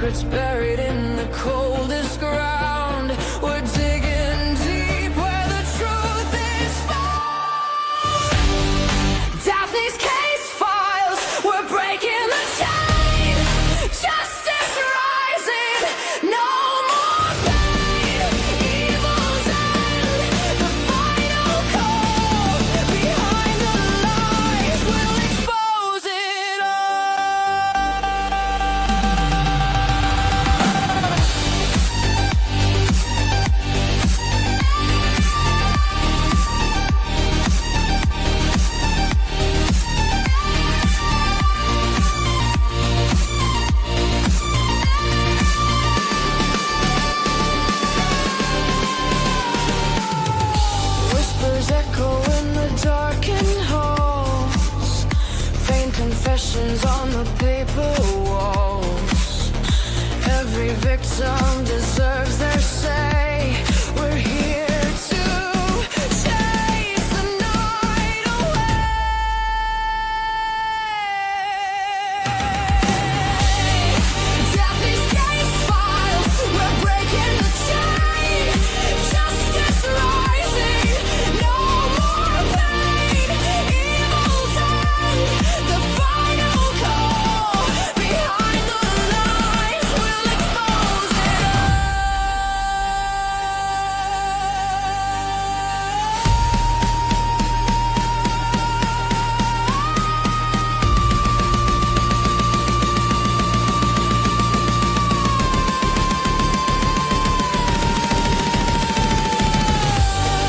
secrets buried in the coldest ground. We're digging deep where the truth is found. Daphne's case files, we're breaking the chain. Justice rising, no more pain. Evil's end, the final call. Behind the lies, we'll expose it all. Whispers echo in the darkened halls. Faint confessions on the paper walls. Every victim deserves their say. We're here to chase the night away. Daphne's case files, we're breaking the chain. Justice rising, no more pain. Evil's end, the final call. Behind the lies, we'll expose it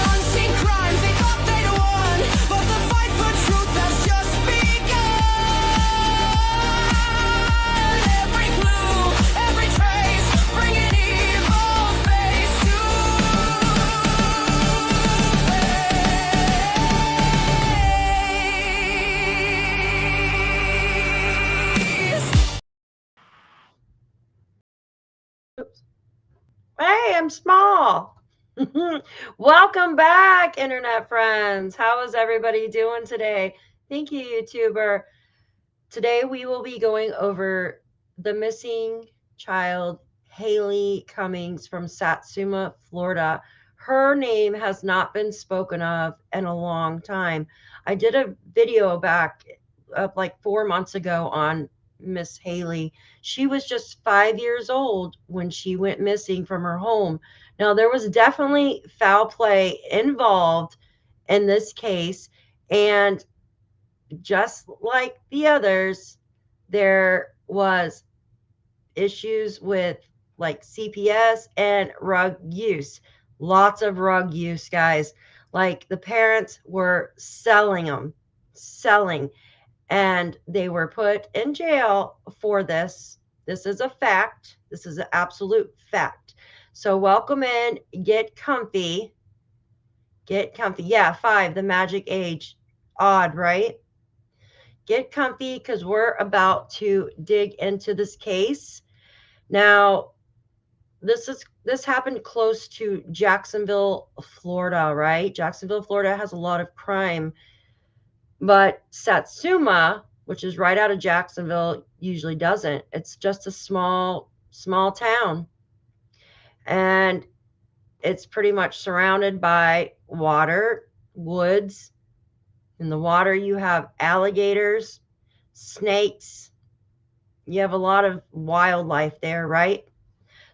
Unseen crimes, they thought they'd won, but the fight for truth has just begun. Every clue, every trace, bringing evil face to face. Hey, I'm small. Welcome back, internet friends. How is everybody doing today? Thank you, YouTuber. Today we will be going over the missing child, Haleigh Cummings from Satsuma, Florida. Her name has not been spoken of in a long time. I did a video back like 4 months ago on Miss Haleigh. She was just 5 years old when she went missing from her home. Now, there was definitely foul play involved in this case, and just like the others, there was issues with like CPS and rug use. Lots of rug use, guys. Like the parents were selling, and they were put in jail for this. This is a fact. This is an absolute fact. So welcome in, get comfy. Get comfy. Yeah, 5, the magic age. Odd, right? Get comfy because we're about to dig into this case. Now, this happened close to Jacksonville, Florida, right? Jacksonville, Florida has a lot of crime. But Satsuma, which is right out of Jacksonville, usually doesn't. It's just a small town. And it's pretty much surrounded by water, woods. In the water, you have alligators, snakes. You have a lot of wildlife there, right?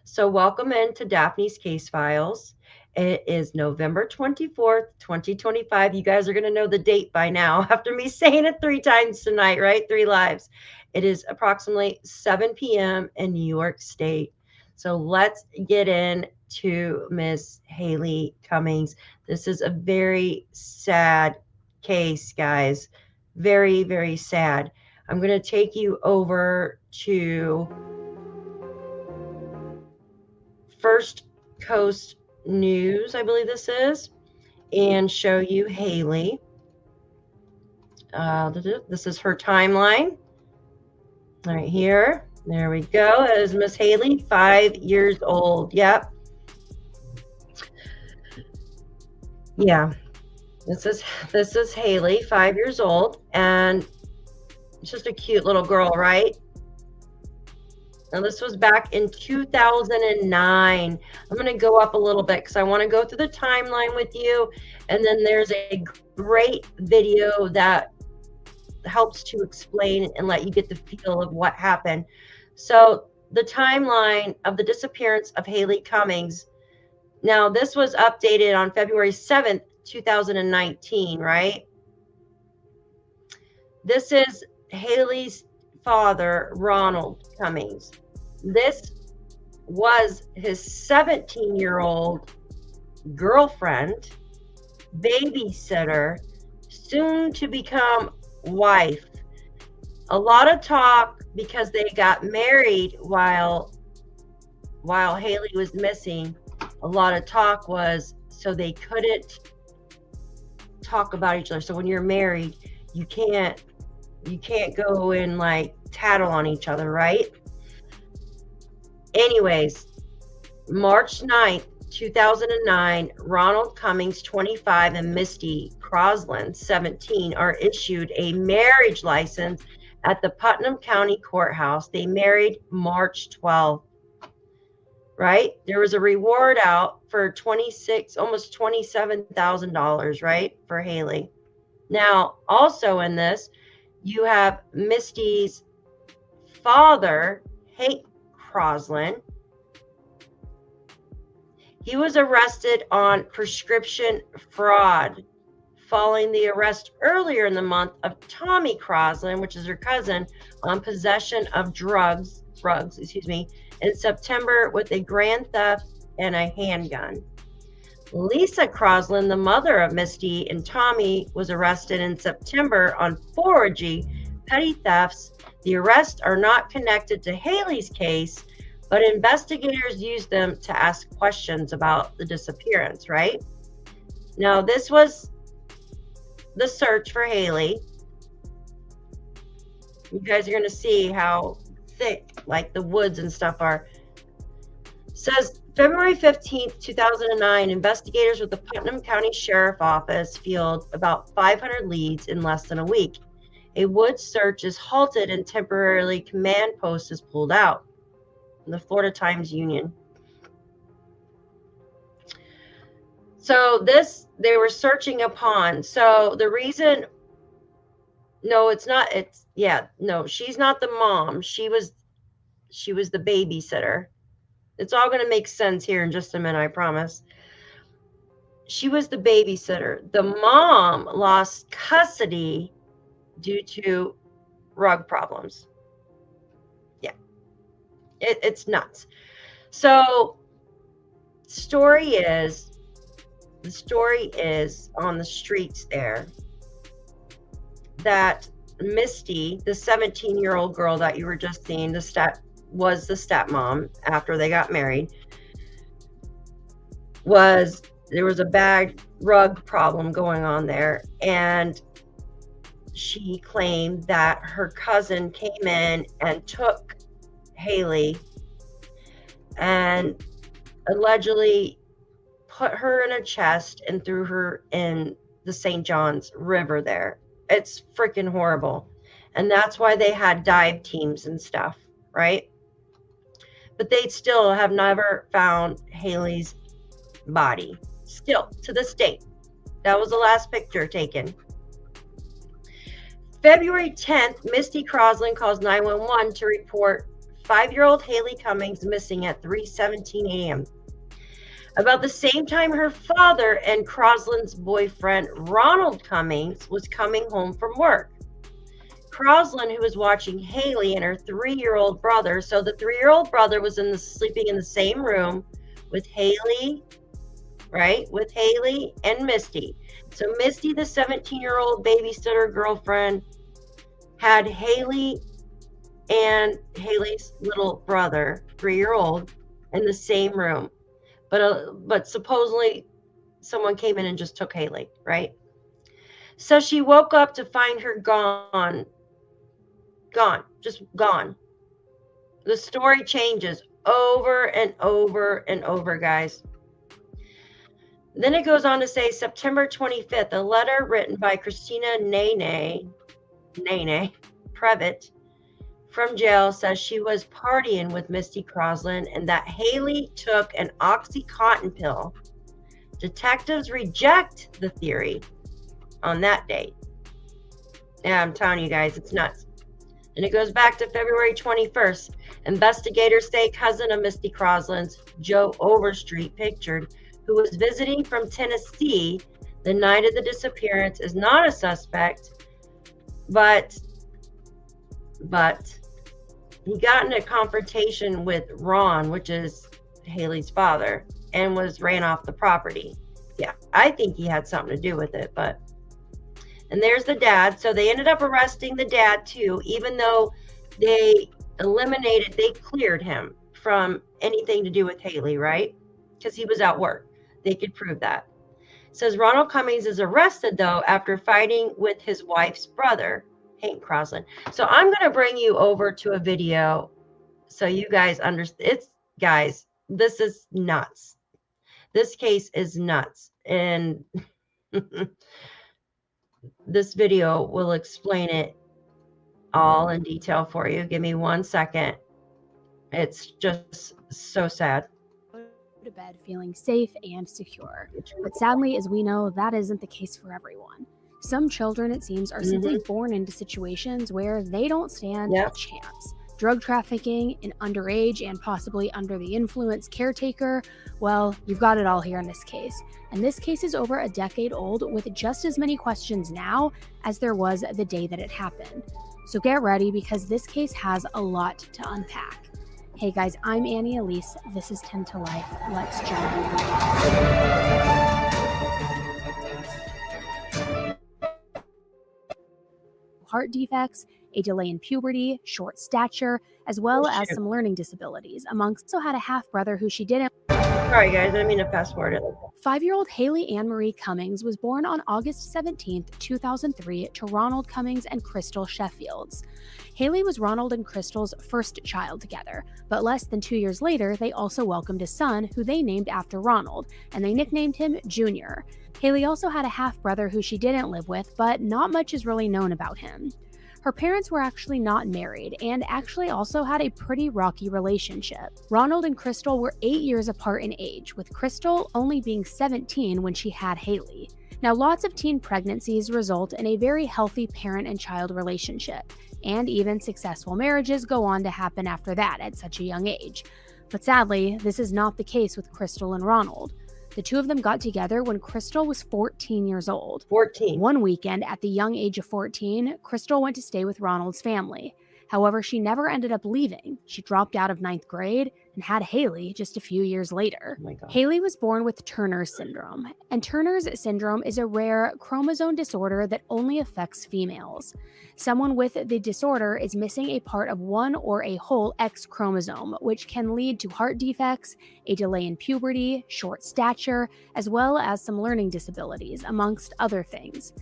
So welcome into Daphne's Case Files. It is November 24th, 2025. You guys are going to know the date by now after me saying it 3 times tonight, right? 3 lives. It is approximately 7 p.m. in New York State. So let's get into Miss Haleigh Cummings. This is a very sad case, guys. Very, very sad. I'm going to take you over to First Coast News, I believe this is, and show you Haleigh. This is her timeline right here. There we go. That is Miss Haleigh, 5 years old. Yep. Yeah. This is Haleigh, 5 years old, and it's just a cute little girl, right? Now, this was back in 2009. I'm going to go up a little bit because I want to go through the timeline with you. And then there's a great video that helps to explain and let you get the feel of what happened. So, the timeline of the disappearance of Haleigh Cummings. Now, this was updated on February 7th, 2019, right? This is Haleigh's father, Ronald Cummings. This was his 17-year-old girlfriend, babysitter, soon to become wife. A lot of talk because they got married while Haleigh was missing. A lot of talk was so they couldn't talk about each other. So when you're married, you can't go and like tattle on each other, right? Anyways, March 9th, 2009, Ronald Cummings, 25, and Misty Croslin, 17, are issued a marriage license at the Putnam County Courthouse. They married March 12th, right? There was a reward out for almost $27,000, right, for Haleigh. Now, also in this, you have Misty's father, Haleigh Cummings. He was arrested on prescription fraud following the arrest earlier in the month of Tommy Croslin, which is her cousin, on possession of drugs, in September with a grand theft and a handgun. Lisa Croslin, the mother of Misty and Tommy, was arrested in September on forgery, petty thefts. The arrests are not connected to Haleigh's case, but investigators used them to ask questions about the disappearance, right? Now, this was the search for Haleigh. You guys are going to see how thick, like, the woods and stuff are. It says February 15th, 2009, investigators with the Putnam County Sheriff Office field about 500 leads in less than a week. A woods search is halted and temporarily command post is pulled out. The Florida Times-Union. So this, they were searching upon. So the reason, no, it's not, it's, yeah, no, she's not the mom. She was the babysitter. It's all going to make sense here in just a minute, I promise. She was the babysitter. The mom lost custody due to rug problems. It's nuts. So the story is on the streets there that Misty, the 17-year-old girl that you were just seeing, was the stepmom after they got married, there was a bad rug problem going on there, and she claimed that her cousin came in and took Haleigh and allegedly put her in a chest and threw her in the St. John's River there. It's freaking horrible. And that's why they had dive teams and stuff, right? But they still have never found Haleigh's body. Still, to this date. That was the last picture taken. February 10th, Misty Croslin calls 911 to report 5-year-old Haleigh Cummings missing at 3:17 a.m. About the same time, her father and Croslin's boyfriend, Ronald Cummings, was coming home from work. Croslin, who was watching Haleigh and her 3-year-old brother, so the 3-year-old brother was sleeping in the same room with Haleigh, right? With Haleigh and Misty. So Misty, the 17-year-old babysitter girlfriend, had Haleigh and Haleigh's little brother, 3-year-old, in the same room. But supposedly someone came in and just took Haleigh, right? So she woke up to find her gone, just gone. The story changes over and over and over, guys. Then it goes on to say September 25th, a letter written by Christina Nene Previtt, from jail says she was partying with Misty Croslin and that Haleigh took an Oxycontin pill. Detectives reject the theory on that date. Yeah, I'm telling you guys, it's nuts. And it goes back to February 21st. Investigators say cousin of Misty Croslin's, Joe Overstreet, pictured, who was visiting from Tennessee the night of the disappearance, is not a suspect, but he got in a confrontation with Ron, which is Haleigh's father, and ran off the property. Yeah, I think he had something to do with it, and there's the dad. So they ended up arresting the dad too, even though they cleared him from anything to do with Haleigh, right? Because he was at work. They could prove that. It says Ronald Cummings is arrested though after fighting with his wife's brother, Hank Croslin. So I'm going to bring you over to a video so you guys understand. Guys, this is nuts. This case is nuts. And this video will explain it all in detail for you. Give me 1 second. It's just so sad. To bed feeling safe and secure. But sadly, as we know, that isn't the case for everyone. Some children, it seems, are simply born into situations where they don't stand a chance. Drug trafficking, an underage and possibly under the influence caretaker, well, you've got it all here in this case. And this case is over a decade old with just as many questions now as there was the day that it happened. So get ready because this case has a lot to unpack. Hey guys, I'm Annie Elise. This is 10 to Life. Let's jump in. Heart defects, a delay in puberty, short stature, as well as some learning disabilities. Amongst also had a half-brother who she didn't. Sorry guys, I didn't mean to fast forward it. 5-year-old Haleigh Ann Marie Cummings was born on August 17, 2003 to Ronald Cummings and Crystal Sheffields. Haleigh was Ronald and Crystal's first child together, but less than 2 years later, they also welcomed a son who they named after Ronald, and they nicknamed him Junior. Haleigh also had a half-brother who she didn't live with, but not much is really known about him. Her parents were actually not married and actually also had a pretty rocky relationship. Ronald and Crystal were 8 years apart in age, with Crystal only being 17 when she had Haleigh. Now, lots of teen pregnancies result in a very healthy parent and child relationship, and even successful marriages go on to happen after that at such a young age. But sadly, this is not the case with Crystal and Ronald. The two of them got together when Crystal was 14 years old. 14. One weekend, at the young age of 14, Crystal went to stay with Ronald's family. However, she never ended up leaving. She dropped out of 9th grade and had Haleigh just a few years later. Oh my God. Haleigh was born with Turner's syndrome, and Turner's syndrome is a rare chromosome disorder that only affects females. Someone with the disorder is missing a part of one or a whole X chromosome, which can lead to heart defects, a delay in puberty, short stature, as well as some learning disabilities, amongst other things.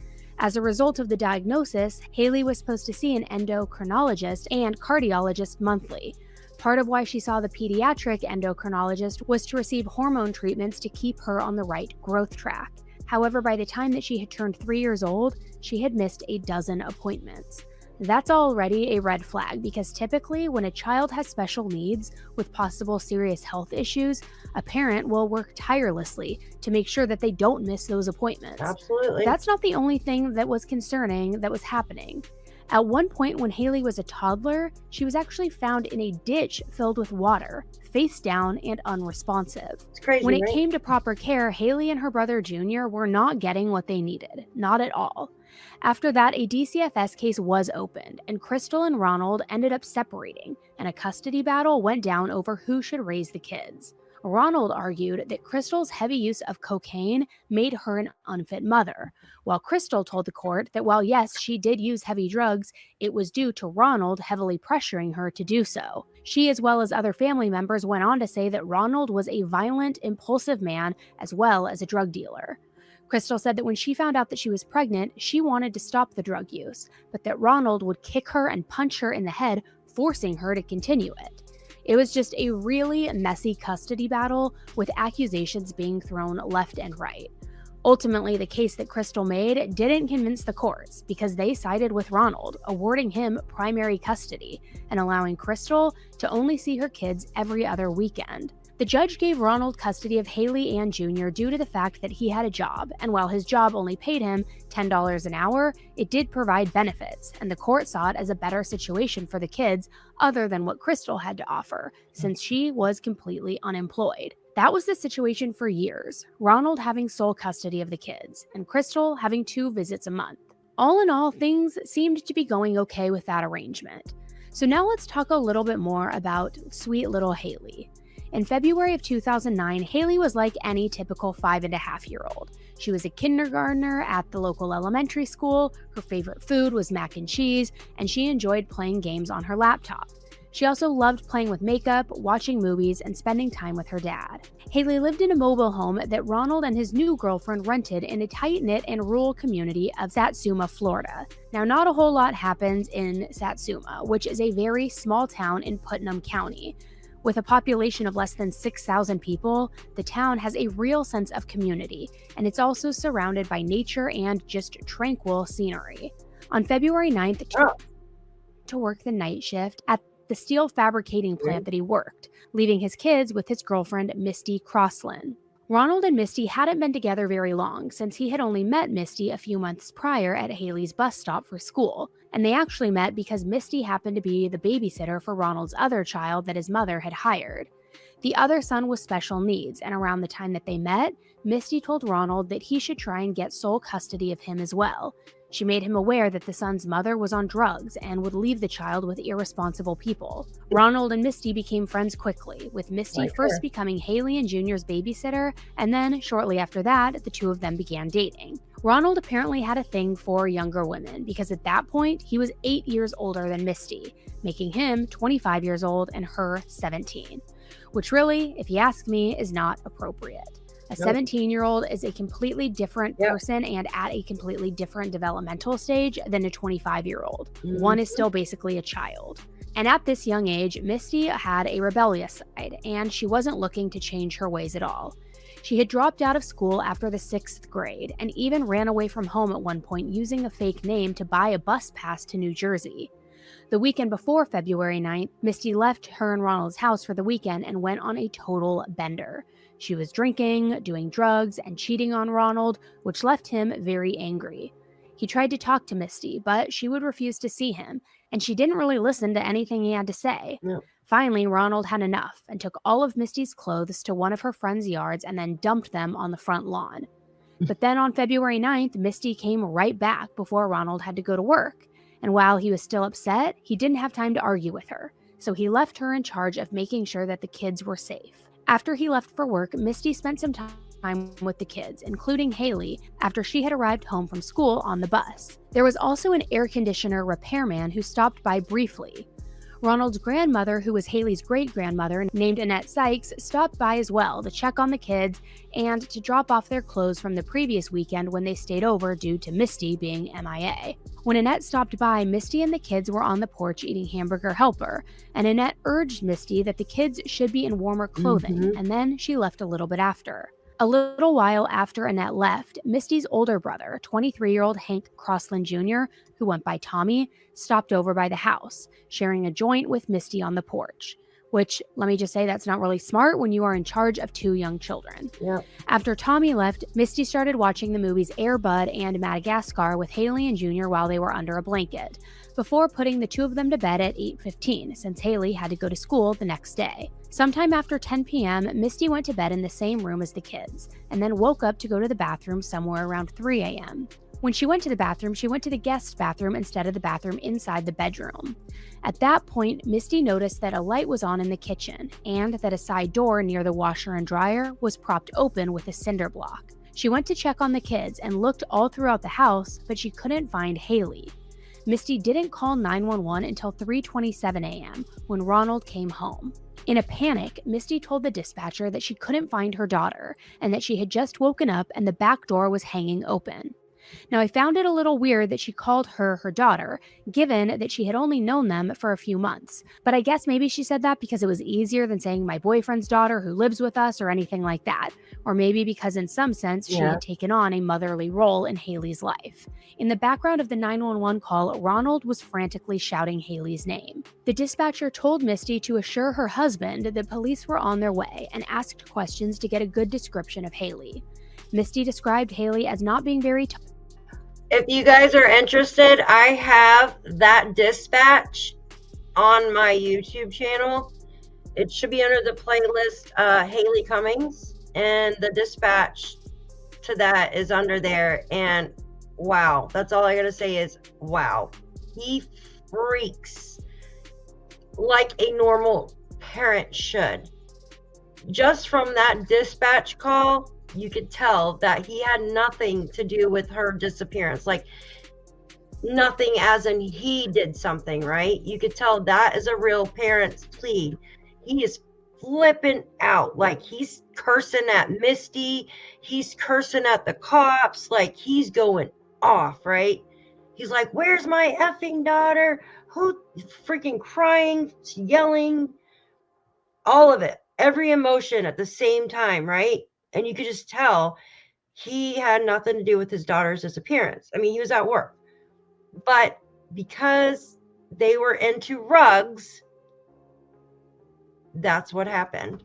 As a result of the diagnosis, Haleigh was supposed to see an endocrinologist and cardiologist monthly. Part of why she saw the pediatric endocrinologist was to receive hormone treatments to keep her on the right growth track. However, by the time that she had turned 3 years old, she had missed a dozen appointments. That's already a red flag because typically when a child has special needs with possible serious health issues, a parent will work tirelessly to make sure that they don't miss those appointments. Absolutely. That's not the only thing that was concerning that was happening. At one point when Haleigh was a toddler, she was actually found in a ditch filled with water, face down and unresponsive. It's crazy, When it right? came to proper care, Haleigh and her brother Junior were not getting what they needed, not at all. After that, a DCFS case was opened, and Crystal and Ronald ended up separating, and a custody battle went down over who should raise the kids. Ronald argued that Crystal's heavy use of cocaine made her an unfit mother, while Crystal told the court that while yes, she did use heavy drugs, it was due to Ronald heavily pressuring her to do so. She, as well as other family members, went on to say that Ronald was a violent, impulsive man as well as a drug dealer. Crystal said that when she found out that she was pregnant, she wanted to stop the drug use, but that Ronald would kick her and punch her in the head, forcing her to continue it. It was just a really messy custody battle with accusations being thrown left and right. Ultimately, the case that Crystal made didn't convince the courts because they sided with Ronald, awarding him primary custody and allowing Crystal to only see her kids every other weekend. The judge gave Ronald custody of Haleigh Ann Jr. due to the fact that he had a job, and while his job only paid him $10 an hour, it did provide benefits, and the court saw it as a better situation for the kids other than what Crystal had to offer, since she was completely unemployed. That was the situation for years, Ronald having sole custody of the kids, and Crystal having 2 visits a month. All in all, things seemed to be going okay with that arrangement. So now let's talk a little bit more about sweet little Haleigh. In February of 2009, Haleigh was like any typical 5.5-year-old. She was a kindergartner at the local elementary school, her favorite food was mac and cheese, and she enjoyed playing games on her laptop. She also loved playing with makeup, watching movies, and spending time with her dad. Haleigh lived in a mobile home that Ronald and his new girlfriend rented in a tight-knit and rural community of Satsuma, Florida. Now, not a whole lot happens in Satsuma, which is a very small town in Putnam County. With a population of less than 6,000 people, the town has a real sense of community, and it's also surrounded by nature and just tranquil scenery. On February 9th, to work the night shift at the steel fabricating plant that he worked, leaving his kids with his girlfriend, Misty Croslin. Ronald and Misty hadn't been together very long, since he had only met Misty a few months prior at Haleigh's bus stop for school, and they actually met because Misty happened to be the babysitter for Ronald's other child that his mother had hired. The other son was special needs, and around the time that they met, Misty told Ronald that he should try and get sole custody of him as well. She made him aware that the son's mother was on drugs and would leave the child with irresponsible people. Ronald and Misty became friends quickly, with Misty first becoming Haleigh Ann Jr.'s babysitter, and then, shortly after that, the two of them began dating. Ronald apparently had a thing for younger women, because at that point, he was 8 years older than Misty, making him 25 years old and her 17. Which really, if you ask me, is not appropriate. A 17-year-old is a completely different person and at a completely different developmental stage than a 25-year-old. One is still basically a child. And at this young age, Misty had a rebellious side, and she wasn't looking to change her ways at all. She had dropped out of school after the 6th grade and even ran away from home at one point using a fake name to buy a bus pass to New Jersey. The weekend before February 9th, Misty left her and Ronald's house for the weekend and went on a total bender. She was drinking, doing drugs, and cheating on Ronald, which left him very angry. He tried to talk to Misty, but she would refuse to see him, and she didn't really listen to anything he had to say. Finally, Ronald had enough and took all of Misty's clothes to one of her friend's yards and then dumped them on the front lawn. But then on February 9th, Misty came right back before Ronald had to go to work. And while he was still upset, he didn't have time to argue with her, so he left her in charge of making sure that the kids were safe. After he left for work, Misty spent some time with the kids, including Haleigh, after she had arrived home from school on the bus. There was also an air conditioner repairman who stopped by briefly. Ronald's grandmother, who was Haleigh's great-grandmother, named Annette Sykes, stopped by as well to check on the kids and to drop off their clothes from the previous weekend when they stayed over due to Misty being MIA. When Annette stopped by, Misty and the kids were on the porch eating hamburger helper, and Annette urged Misty that the kids should be in warmer clothing, and then she left a little bit after. A little while after Annette left, Misty's older brother, 23-year-old Hank Croslin Jr., who went by Tommy, stopped over by the house, sharing a joint with Misty on the porch. Which, let me just say, that's not really smart when you are in charge of 2 young children. After Tommy left, Misty started watching the movies Air Bud and Madagascar with Haleigh Ann Jr. while they were under a blanket, before putting the 2 of them to bed at 8:15, since Haleigh had to go to school the next day. Sometime after 10 p.m., Misty went to bed in the same room as the kids, and then woke up to go to the bathroom somewhere around 3 a.m. When she went to the bathroom, she went to the guest bathroom instead of the bathroom inside the bedroom. At that point, Misty noticed that a light was on in the kitchen, and that a side door near the washer and dryer was propped open with a cinder block. She went to check on the kids and looked all throughout the house, but she couldn't find Haleigh. Misty didn't call 911 until 3:27 a.m. when Ronald came home. In a panic, Misty told the dispatcher that she couldn't find her daughter and that she had just woken up and the back door was hanging open. Now, I found it a little weird that she called her daughter, given that she had only known them for a few months. But I guess maybe she said that because it was easier than saying my boyfriend's daughter who lives with us or anything like that. Or maybe because in some sense she Yeah. had taken on a motherly role in Haleigh's life. In the background of the 911 call, Ronald was frantically shouting Haleigh's name. The dispatcher told Misty to assure her husband that police were on their way and asked questions to get a good description of Haleigh. Misty described Haleigh as not being very If you guys are interested, I have that dispatch on my YouTube channel. It should be under the playlist Haleigh Cummings, and the dispatch to that is under there. And wow, that's all I gotta say is wow. He freaks like a normal parent should. Just from that dispatch call, you could tell that he had nothing to do with her disappearance. Like, nothing as in he did something, right? You could tell that is a real parent's plea. He is flipping out. Like, he's cursing at Misty. He's cursing at the cops. Like, he's going off, right? He's like, where's my effing daughter? Who freaking crying, yelling, all of it, every emotion at the same time, right? And you could just tell he had nothing to do with his daughter's disappearance. I mean, he was at work. But because they were into rugs, that's what happened,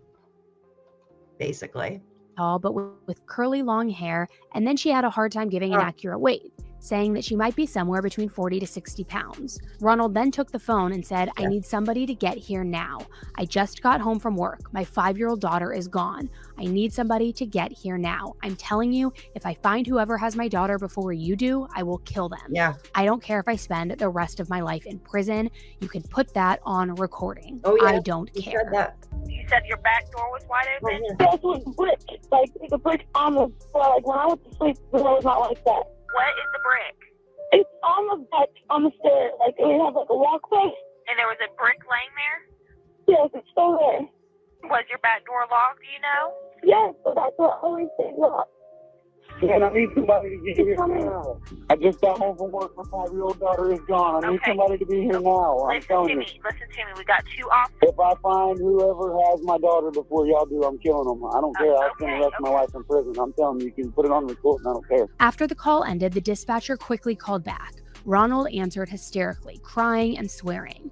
basically. tall, but with curly long hair, and then she had a hard time giving an accurate weight, saying that she might be somewhere between 40 to 60 pounds. Ronald then took the phone and said, I need somebody to get here now. I just got home from work. My 5-year-old daughter is gone. I need somebody to get here now. I'm telling you, if I find whoever has my daughter before you do, I will kill them. Yeah. I don't care if I spend the rest of my life in prison. You can put that on recording. Oh, yeah. I don't He care. said that. You said your back door was wide open? That was brick. Like, the brick on the floor. Like, when I went to sleep, the door was not like that. What is the brick? It's on the deck, on the stairs. Like, it has, like, a walkway. And there was a brick laying there? Yes, it's still there. Was your back door locked, do you know? Yes, but that's what always stays locked. Man, I need somebody to get here now. I just got home from work. My 5-year-old daughter is gone. I need Okay. somebody to be here now. I'm Listen to telling you. me. Listen to me. We got 2 officers. If I find whoever has my daughter before y'all do, I'm killing them. I don't care. I'll spend the rest of my life in prison. I'm telling you, you can put it on record and I don't care. After the call ended, the dispatcher quickly called back. Ronald answered hysterically, crying and swearing.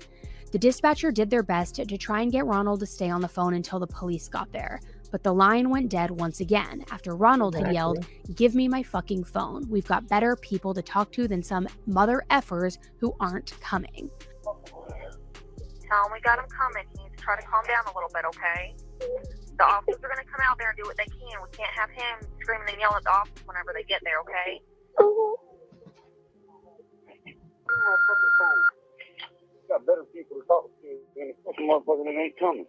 The dispatcher did their best to try and get Ronald to stay on the phone until the police got there. But the line went dead once again after Ronald had yelled, "Give me my fucking phone. We've got better people to talk to than some mother effers who aren't coming." Tell him we got him coming. He needs to try to calm down a little bit, okay? The officers are going to come out there and do what they can. We can't have him screaming and yelling at the officers whenever they get there, okay? Got better people to talk to than a fucking motherfucker that ain't coming.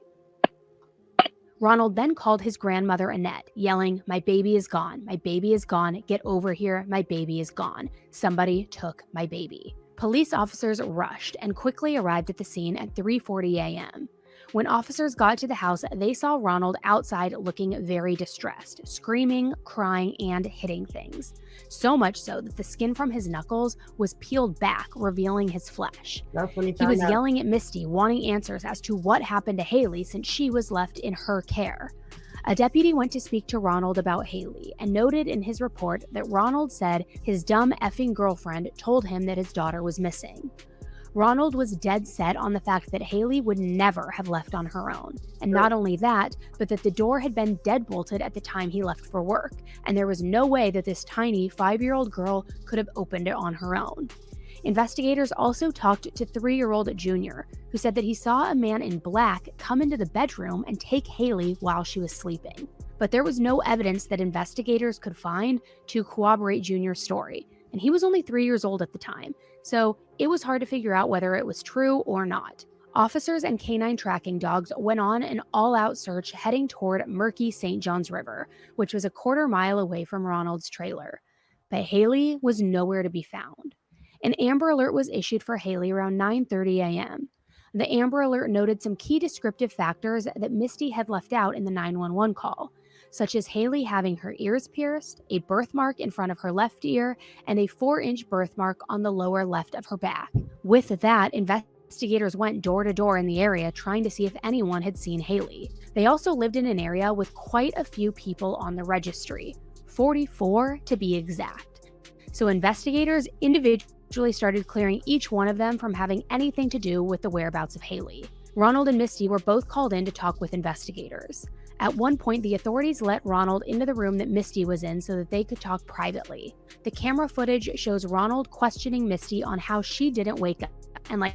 Ronald then called his grandmother Annette, yelling, "My baby is gone. My baby is gone. Get over here. My baby is gone. Somebody took my baby." Police officers rushed and quickly arrived at the scene at 3:40 a.m. When officers got to the house, they saw Ronald outside looking very distressed, screaming, crying, and hitting things. So much so that the skin from his knuckles was peeled back, revealing his flesh. That's when he He found was out. yelling at Misty, wanting answers as to what happened to Haleigh since she was left in her care. A deputy went to speak to Ronald about Haleigh and noted in his report that Ronald said his dumb effing girlfriend told him that his daughter was missing. Ronald was dead set on the fact that Haleigh would never have left on her own. And not only that, but that the door had been deadbolted at the time he left for work, and there was no way that this tiny 5-year-old girl could have opened it on her own. Investigators also talked to 3-year-old Junior, who said that he saw a man in black come into the bedroom and take Haleigh while she was sleeping. But there was no evidence that investigators could find to corroborate Junior's story, and he was only 3 years old at the time, so it was hard to figure out whether it was true or not. Officers and canine tracking dogs went on an all-out search heading toward murky St. Johns River, which was a quarter-mile away from Ronald's trailer. But Haleigh was nowhere to be found. An Amber Alert was issued for Haleigh around 9:30 a.m. The Amber Alert noted some key descriptive factors that Misty had left out in the 911 call. such as Haleigh having her ears pierced, a birthmark in front of her left ear, and a 4-inch birthmark on the lower left of her back. With that, investigators went door to door in the area trying to see if anyone had seen Haleigh. They also lived in an area with quite a few people on the registry, 44 to be exact. So investigators individually started clearing each one of them from having anything to do with the whereabouts of Haleigh. Ronald and Misty were both called in to talk with investigators. At one point, the authorities let Ronald into the room that Misty was in so that they could talk privately. The camera footage shows Ronald questioning Misty on how she didn't wake up and like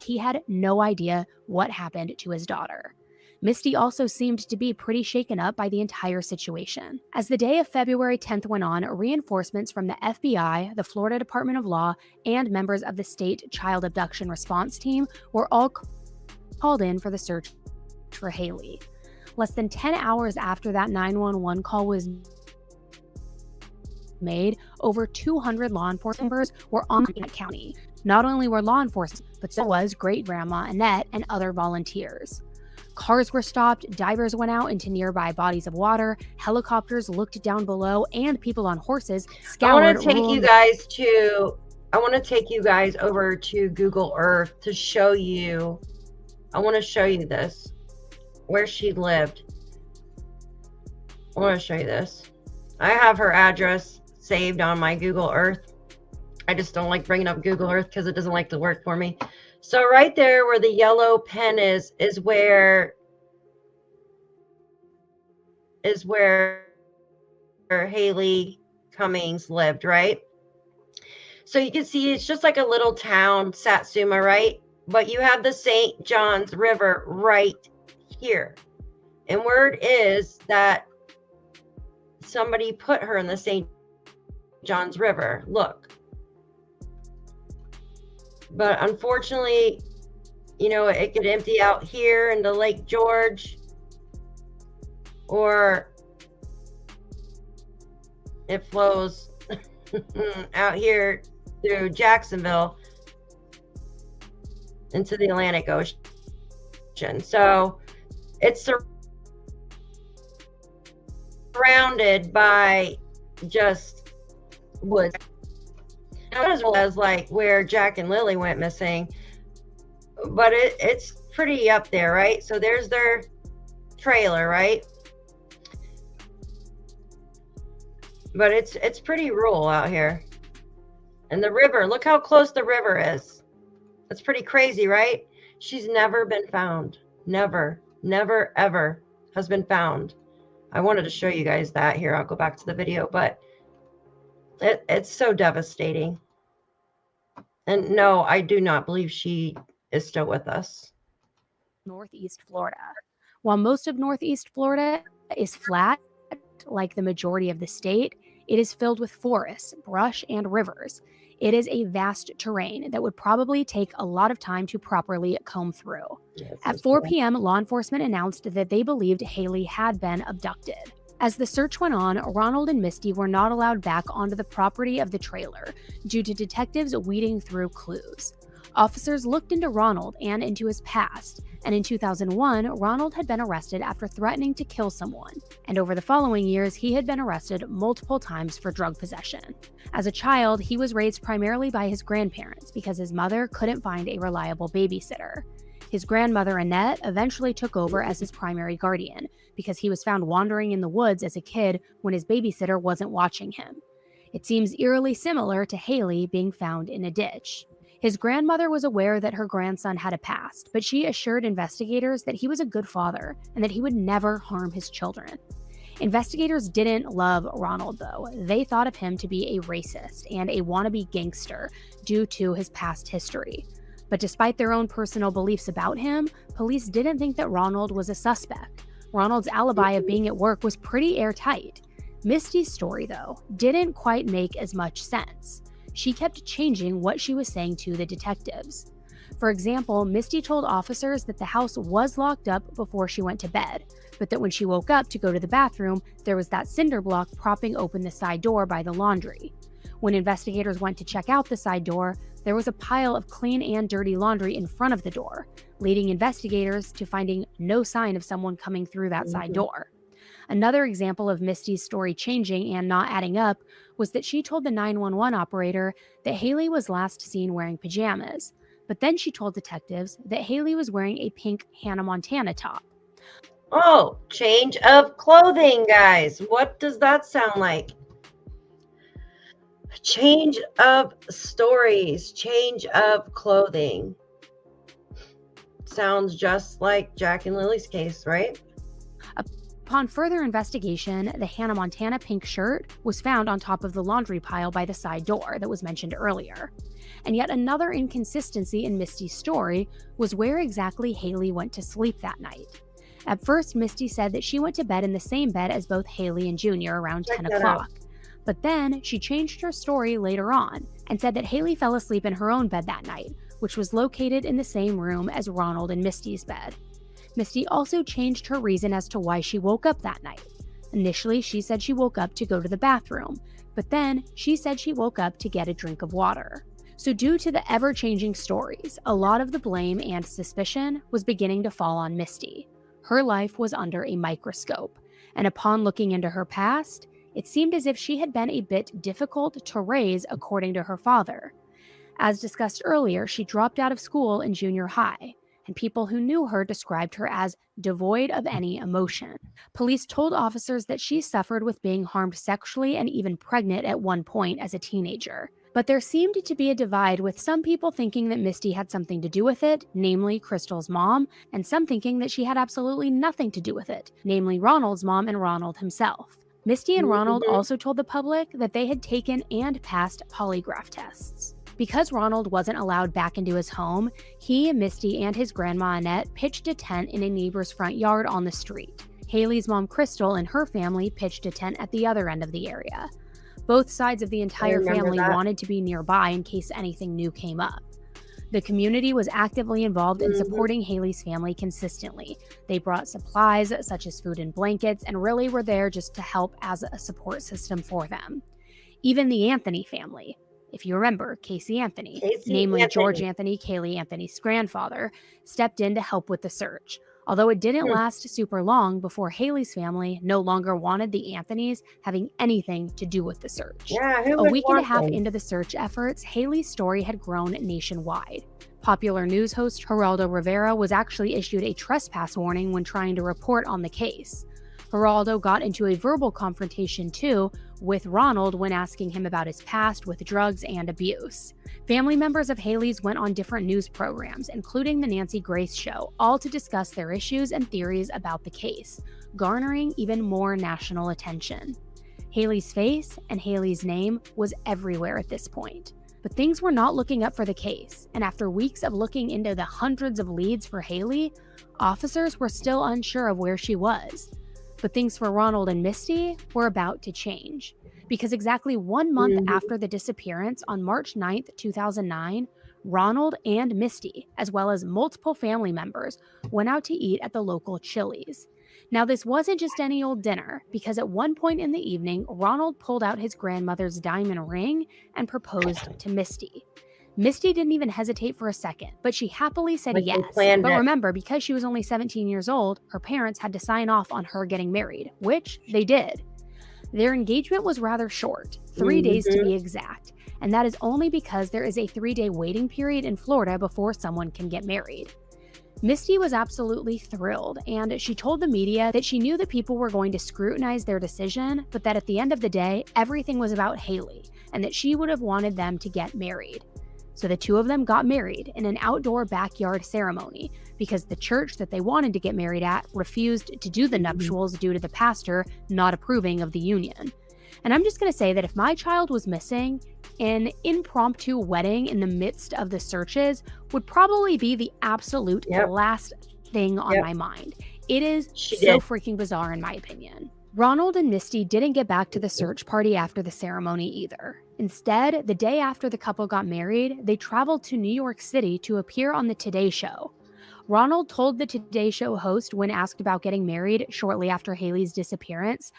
he had no idea what happened to his daughter. Misty also seemed to be pretty shaken up by the entire situation. As the day of February 10th went on, reinforcements from the FBI, the Florida Department of Law, and members of the state child abduction response team were all called in for the search for Haleigh. Less than 10 hours after that 911 call was made, over 200 law enforcement members were on the county. Not only were law enforcement, but so was great-grandma Annette and other volunteers. Cars were stopped, divers went out into nearby bodies of water, helicopters looked down below, and people on horses scoured. I want to take you guys over to Google Earth to show you. I want to show you this, where she lived. I want to show you this. I have her address saved on my Google Earth. I just don't like bringing up Google Earth because it doesn't like to work for me. So right there where the yellow pen is where Haleigh Cummings lived, right? So you can see it's just like a little town, Satsuma, right? But you have the St. John's River right here. And word is that somebody put her in the St. John's River. Look. But unfortunately, you know, it could empty out here into Lake George, or it flows out here through Jacksonville into the Atlantic Ocean. So it's surrounded by just woods. As well as like where Jack and Lily went missing, but it's pretty up there, right? So there's their trailer, right? But it's pretty rural out here. And the river, look how close the river is. That's pretty crazy, right? She's never been found. Never ever has been found. I wanted to show you guys that. Here, I'll go back to the video, but it's so devastating. And no, I do not believe she is still with us. Northeast Florida. While most of Northeast Florida is flat, like the majority of the state, it is filled with forests, brush, and rivers. It is a vast terrain that would probably take a lot of time to properly comb through. Yes, At 4 p.m., law enforcement announced that they believed Haleigh had been abducted. As the search went on, Ronald and Misty were not allowed back onto the property of the trailer due to detectives weeding through clues. Officers looked into Ronald and into his past, and in 2001, Ronald had been arrested after threatening to kill someone, and over the following years, he had been arrested multiple times for drug possession. As a child, he was raised primarily by his grandparents because his mother couldn't find a reliable babysitter. His grandmother, Annette, eventually took over as his primary guardian because he was found wandering in the woods as a kid when his babysitter wasn't watching him. It seems eerily similar to Haleigh being found in a ditch. His grandmother was aware that her grandson had a past, but she assured investigators that he was a good father and that he would never harm his children. Investigators didn't love Ronald, though. They thought of him to be a racist and a wannabe gangster due to his past history. But despite their own personal beliefs about him, police didn't think that Ronald was a suspect. Ronald's alibi of being at work was pretty airtight. Misty's story, though, didn't quite make as much sense. She kept changing what she was saying to the detectives. For example, Misty told officers that the house was locked up before she went to bed, but that when she woke up to go to the bathroom, there was that cinder block propping open the side door by the laundry. When investigators went to check out the side door, there was a pile of clean and dirty laundry in front of the door, leading investigators to finding no sign of someone coming through that side door. Another example of Misty's story changing and not adding up was that she told the 911 operator that Haleigh was last seen wearing pajamas, but then she told detectives that Haleigh was wearing a pink Hannah Montana top. Oh, change of clothing, guys. What does that sound like? Change of stories, change of clothing. Sounds just like Jack and Lily's case, right? Upon further investigation, the Hannah Montana pink shirt was found on top of the laundry pile by the side door that was mentioned earlier. And yet another inconsistency in Misty's story was where exactly Haleigh went to sleep that night. At first, Misty said that she went to bed in the same bed as both Haleigh and Junior around 10 o'clock. But then she changed her story later on and said that Haleigh fell asleep in her own bed that night, which was located in the same room as Ronald and Misty's bed. Misty also changed her reason as to why she woke up that night. Initially, she said she woke up to go to the bathroom, but then she said she woke up to get a drink of water. So due to the ever-changing stories, a lot of the blame and suspicion was beginning to fall on Misty. Her life was under a microscope, and upon looking into her past, it seemed as if she had been a bit difficult to raise according to her father. As discussed earlier, she dropped out of school in junior high, and people who knew her described her as devoid of any emotion. Police told officers that she suffered with being harmed sexually and even pregnant at one point as a teenager. But there seemed to be a divide, with some people thinking that Misty had something to do with it, namely Crystal's mom, and some thinking that she had absolutely nothing to do with it, namely Ronald's mom and Ronald himself. Misty and Ronald also told the public that they had taken and passed polygraph tests. Because Ronald wasn't allowed back into his home, he, Misty, and his grandma Annette pitched a tent in a neighbor's front yard on the street. Haleigh's mom Crystal and her family pitched a tent at the other end of the area. Both sides of the entire family wanted to be nearby in case anything new came up. The community was actively involved in supporting Haleigh's family consistently. They brought supplies such as food and blankets and really were there just to help as a support system for them. Even the Anthony family, if you remember, Casey Anthony, namely George Anthony, Kaylee Anthony's grandfather, stepped in to help with the search. Although it didn't last super long before Haleigh's family no longer wanted the Anthonys having anything to do with the search. A week and a half into the search efforts, Haleigh's story had grown nationwide. Popular news host Geraldo Rivera was actually issued a trespass warning when trying to report on the case. Geraldo got into a verbal confrontation too with Ronald when asking him about his past with drugs and abuse. Family members of Haleigh's went on different news programs, including the Nancy Grace Show, all to discuss their issues and theories about the case, garnering even more national attention. Haleigh's face and Haleigh's name was everywhere at this point. But things were not looking up for the case, and after weeks of looking into the hundreds of leads for Haleigh, officers were still unsure of where she was. But things for Ronald and Misty were about to change, because exactly 1 month after the disappearance on March 9th, 2009, Ronald and Misty, as well as multiple family members, went out to eat at the local Chili's. Now, this wasn't just any old dinner, because at one point in the evening, Ronald pulled out his grandmother's diamond ring and proposed to Misty. Misty didn't even hesitate for a second, but she happily said yes. But remember, because she was only 17 years old, her parents had to sign off on her getting married, which they did. Their engagement was rather short, 3 days to be exact, and that is only because there is a 3-day waiting period in Florida before someone can get married. Misty was absolutely thrilled, and she told the media that she knew that people were going to scrutinize their decision, but that at the end of the day, everything was about Haleigh, and that she would have wanted them to get married. So the two of them got married in an outdoor backyard ceremony because the church that they wanted to get married at refused to do the nuptials due to the pastor not approving of the union. And I'm just going to say that if my child was missing, an impromptu wedding in the midst of the searches would probably be the absolute last thing on my mind. It is so freaking bizarre in my opinion. Ronald and Misty didn't get back to the search party after the ceremony either. Instead, the day after the couple got married, they traveled to New York City to appear on the Today Show. Ronald told the Today Show host when asked about getting married shortly after Haleigh's disappearance,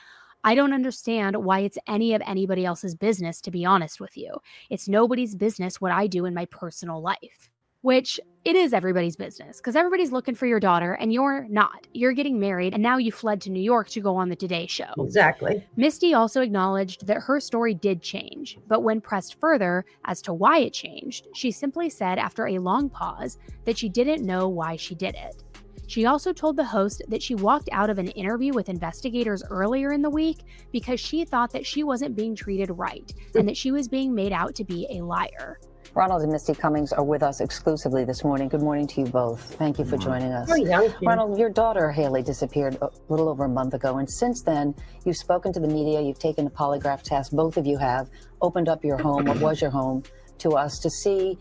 "I don't understand why it's any of anybody else's business, to be honest with you. It's nobody's business what I do in my personal life." which it is everybody's business because everybody's looking for your daughter and you're not. You're getting married and now you fled to New York to go on the Today Show. Exactly. Misty also acknowledged that her story did change, but when pressed further as to why it changed, she simply said after a long pause that she didn't know why she did it. She also told the host that she walked out of an interview with investigators earlier in the week because she thought that she wasn't being treated right and that she was being made out to be a liar. Ronald and Misty Cummings are with us exclusively this morning. Good morning to you both. Thank you for joining us. Oh, young kid. Ronald, your daughter Haleigh disappeared a little over a month ago, and since then, you've spoken to the media, you've taken the polygraph test, both of you have, opened up your home, what was your home, to us to see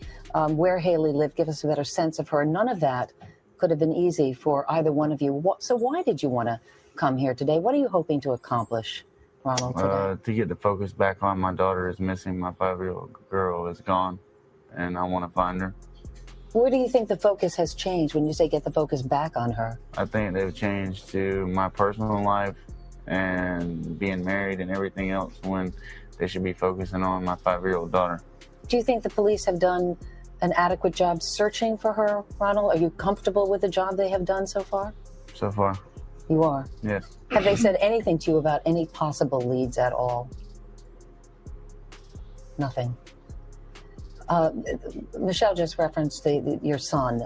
where Haleigh lived, give us a better sense of her. None of that could have been easy for either one of you. So why did you want to come here today? What are you hoping to accomplish, Ronald, today? To get the focus back on my daughter is missing. My 5-year-old girl is gone, and I want to find her. Where do you think the focus has changed when you say get the focus back on her? I think they've changed to my personal life and being married and everything else when they should be focusing on my 5-year-old daughter. Do you think the police have done an adequate job searching for her, Ronald? Are you comfortable with the job they have done so far? So far, You are? yes. Have they said anything to you about any possible leads at all? Nothing. Michelle just referenced your son,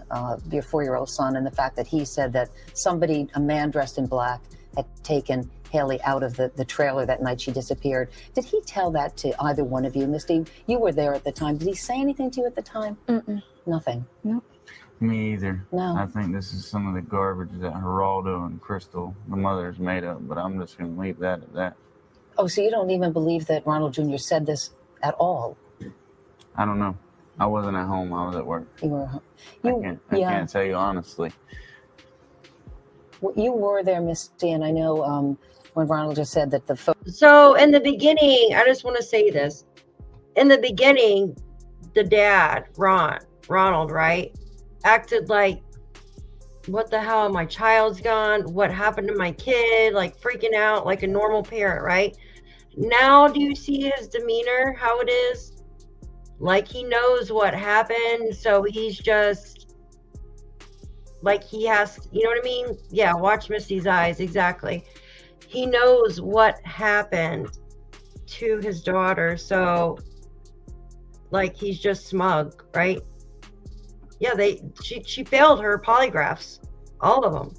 your 4-year-old son, and the fact that he said that a man dressed in black, had taken Haleigh out of the trailer that night she disappeared. Did he tell that to either one of you? Misty, you were there at the time. Did he say anything to you at the time? Mm-mm. Nothing. Nope. Me either. No. I think this is some of the garbage that Geraldo and Crystal, the mother, is made up, but I'm just going to leave that at that. Oh, so you don't even believe that Ronald Jr. said this at all? I don't know. I wasn't at home. I was at work. You were. I can't tell you honestly. You were there, Misty, and I know when Ronald just said that So in the beginning, I just want to say this. In the beginning, the dad, Ronald, right, acted like, what the hell, my child's gone, what happened to my kid, like freaking out like a normal parent, right? Now do you see his demeanor, how it is? Like he knows what happened, so he's just like he has, you know what I mean? Yeah, watch Misty's eyes, exactly. He knows what happened to his daughter, so like he's just smug, right? Yeah, she failed her polygraphs, all of them,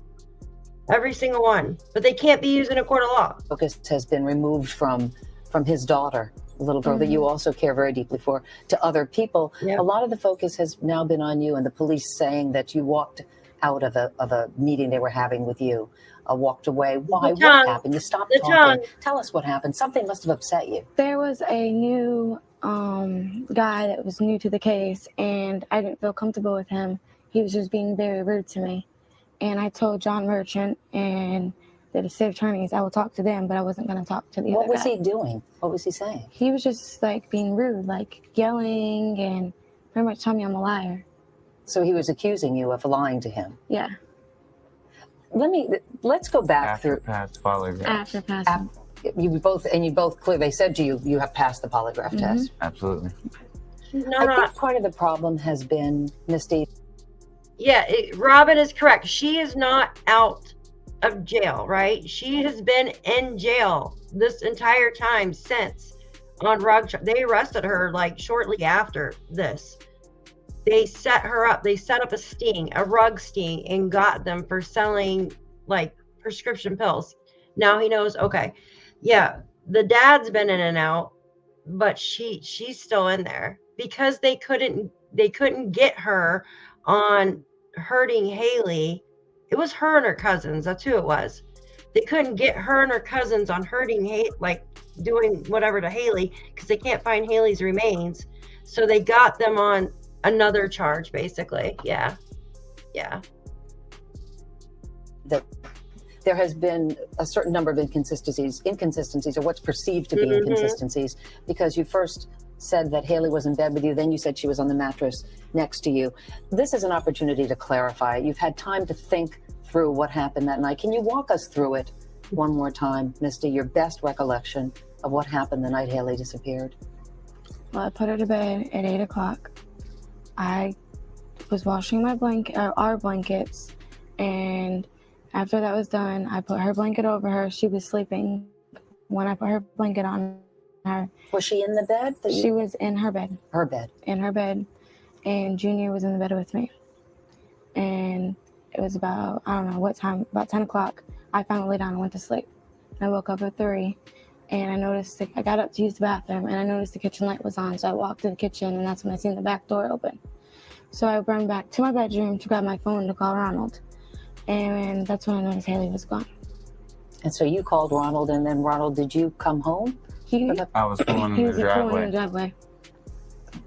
every single one, but they can't be used in a court of law. focus has been removed from his daughter, the little girl that you also care very deeply for, to other people. Yeah. A lot of the focus has now been on you and the police saying that you walked out of a meeting they were having with you, walked away. Why? What happened? You stopped talking. Tell us what happened. Something must have upset you. There was a new guy that was new to the case, and I didn't feel comfortable with him. He was just being very rude to me. And I told John Merchant and the district attorneys I would talk to them, but I wasn't going to talk to the What other was guy. he doing? What was he saying? He was just like being rude, like yelling and pretty much telling me I'm a liar. So he was accusing you of lying to him. Yeah, Let's go back After through. past polygraphs. after passing. You both clear. They said to you, you have passed the polygraph test. Absolutely. No, I think part of the problem has been, Misty. yeah, Robin is correct. She is not out of jail, right? She has been in jail this entire time since on they arrested her like shortly after this. They set her up. They set up a rug sting, and got them for selling like prescription pills. Now he knows, okay, yeah, the dad's been in and out, but she's still in there because they couldn't get her on hurting Haleigh. It was her and her cousins. That's who it was. They couldn't get her and her cousins on hurting like doing whatever to Haleigh because they can't find Haleigh's remains. So they got them on another charge, basically. Yeah. That there has been a certain number of inconsistencies, or what's perceived to be inconsistencies, because you first said that Haleigh was in bed with you, then you said she was on the mattress next to you. This is an opportunity to clarify. You've had time to think through what happened that night. Can you walk us through it one more time, Misty, your best recollection of what happened the night Haleigh disappeared? Well, I put her to bed at 8 o'clock. I was washing our blankets, and after that was done, I put her blanket over her. She was sleeping. When I put her blanket on her, Was she in the bed? she was in her bed. Her bed. In her bed, and Junior was in the bed with me. And it was about, I don't know what time, about 10 o'clock. I finally lay down and went to sleep. I woke up at 3, and I noticed, I got up to use the bathroom, and I noticed the kitchen light was on. So I walked to the kitchen, and that's when I seen the back door open. So I ran back to my bedroom to grab my phone to call Ronald. And that's when I noticed Haleigh was gone. And so you called Ronald, and then Ronald, did you come home? I was pulling He in was the pulling in the driveway.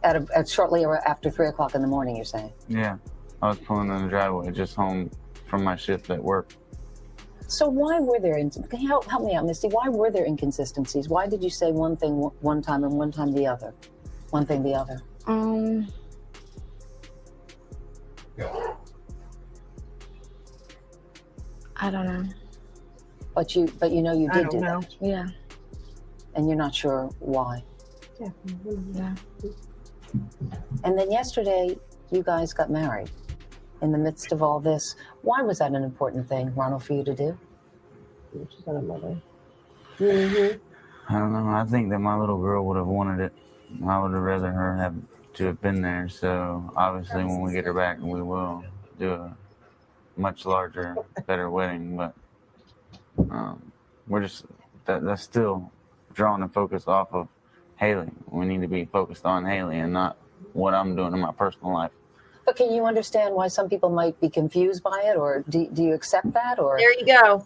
driveway. At shortly after 3 o'clock in the morning, you're saying? Yeah, I was pulling in the driveway, just home from my shift at work. So why were there, help me out, Misty, why were there inconsistencies? Why did you say one thing one time and one time the other? One thing the other? I don't know. But you know you did do know. that. Yeah. And you're not sure why. Yeah. And then yesterday, you guys got married. In the midst of all this, why was that an important thing, Ronald, for you to do? Mm-hmm. I don't know. I think that my little girl would have wanted it. I would have rather her have to have been there. So obviously, when we get her back, we will do a much larger, better wedding. But we're just that's still drawing the focus off of Haleigh. We need to be focused on Haleigh and not what I'm doing in my personal life. But can you understand why some people might be confused by it, or do you accept that? Or There you go.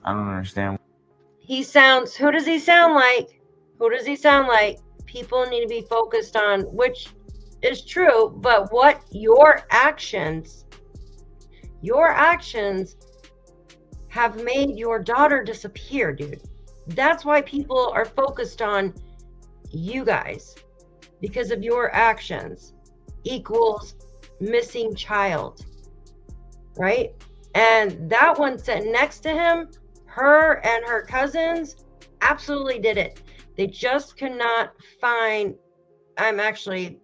I don't understand. Who does he sound like? Who does he sound like? People need to be focused on, which is true, but what your actions have made your daughter disappear, dude. That's why people are focused on you guys, because of your actions equals missing child, right? And that one sitting next to him, her and her cousins absolutely did it. They just could not find, I'm actually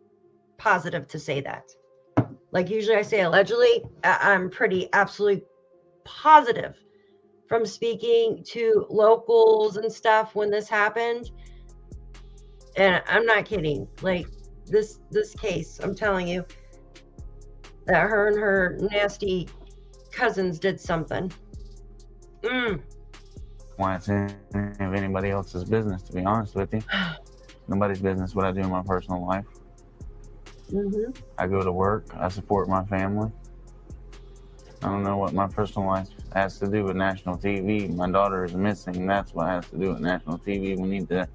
positive to say that. Like usually I say allegedly, I'm pretty absolutely positive from speaking to locals and stuff when this happened. And I'm not kidding. Like this case, I'm telling you that her and her nasty cousins did something. Why it's any of anybody else's business, to be honest with you. Nobody's business what I do in my personal life. Mm-hmm. I go to work. I support my family. I don't know what my personal life has to do with national TV. My daughter is missing. That's what has to do with national TV. We need to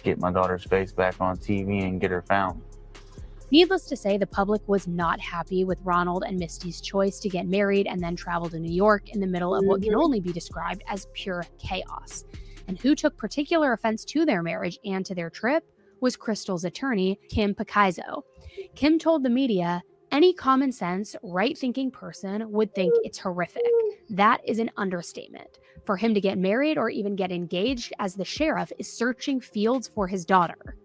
get my daughter's face back on TV and get her found. Needless to say, the public was not happy with Ronald and Misty's choice to get married and then travel to New York in the middle of what can only be described as pure chaos. And who took particular offense to their marriage and to their trip was Crystal's attorney, Kim Picazzo. Kim told the media, any common sense, right-thinking person would think it's horrific. That is an understatement. For him to get married or even get engaged as the sheriff is searching fields for his daughter.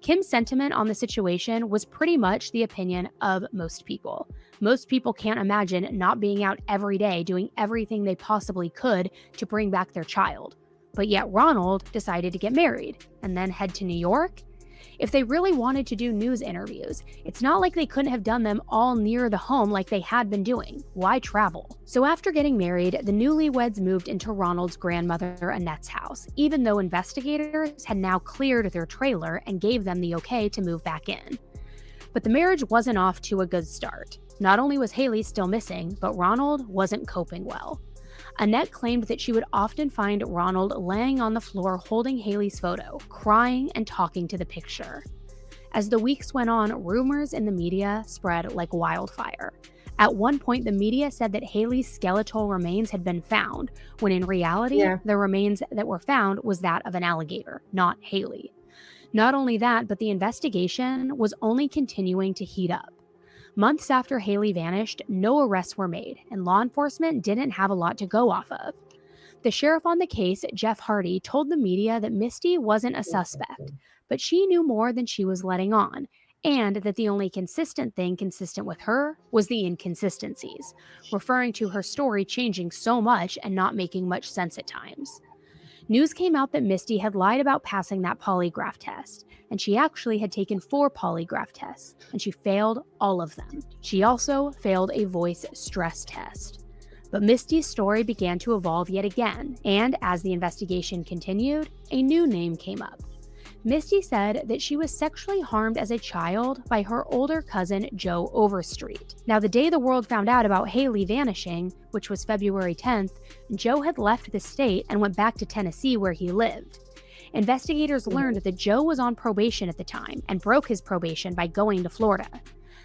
Kim's sentiment on the situation was pretty much the opinion of most people. Most people can't imagine not being out every day doing everything they possibly could to bring back their child. But yet Ronald decided to get married and then head to New York? If they really wanted to do news interviews, it's not like they couldn't have done them all near the home like they had been doing. Why travel? So after getting married, the newlyweds moved into Ronald's grandmother Annette's house, even though investigators had now cleared their trailer and gave them the okay to move back in. But the marriage wasn't off to a good start. Not only was Haleigh still missing, but Ronald wasn't coping well. Annette claimed that she would often find Ronald laying on the floor holding Haleigh's photo, crying and talking to the picture. As the weeks went on, rumors in the media spread like wildfire. At one point, the media said that Haleigh's skeletal remains had been found, when in reality, the remains that were found was that of an alligator, not Haleigh. Not only that, but the investigation was only continuing to heat up. Months after Haleigh vanished, no arrests were made, and law enforcement didn't have a lot to go off of. The sheriff on the case, Jeff Hardy, told the media that Misty wasn't a suspect, but she knew more than she was letting on, and that the only consistent thing consistent with her was the inconsistencies, referring to her story changing so much and not making much sense at times. News came out that Misty had lied about passing that polygraph test, and she actually had taken 4 polygraph tests, and she failed all of them. She also failed a voice stress test. But Misty's story began to evolve yet again, and as the investigation continued, a new name came up. Misty said that she was sexually harmed as a child by her older cousin Joe Overstreet. Now, the day the world found out about Haleigh vanishing, which was February 10th, Joe had left the state and went back to Tennessee where he lived. Investigators learned that Joe was on probation at the time and broke his probation by going to Florida.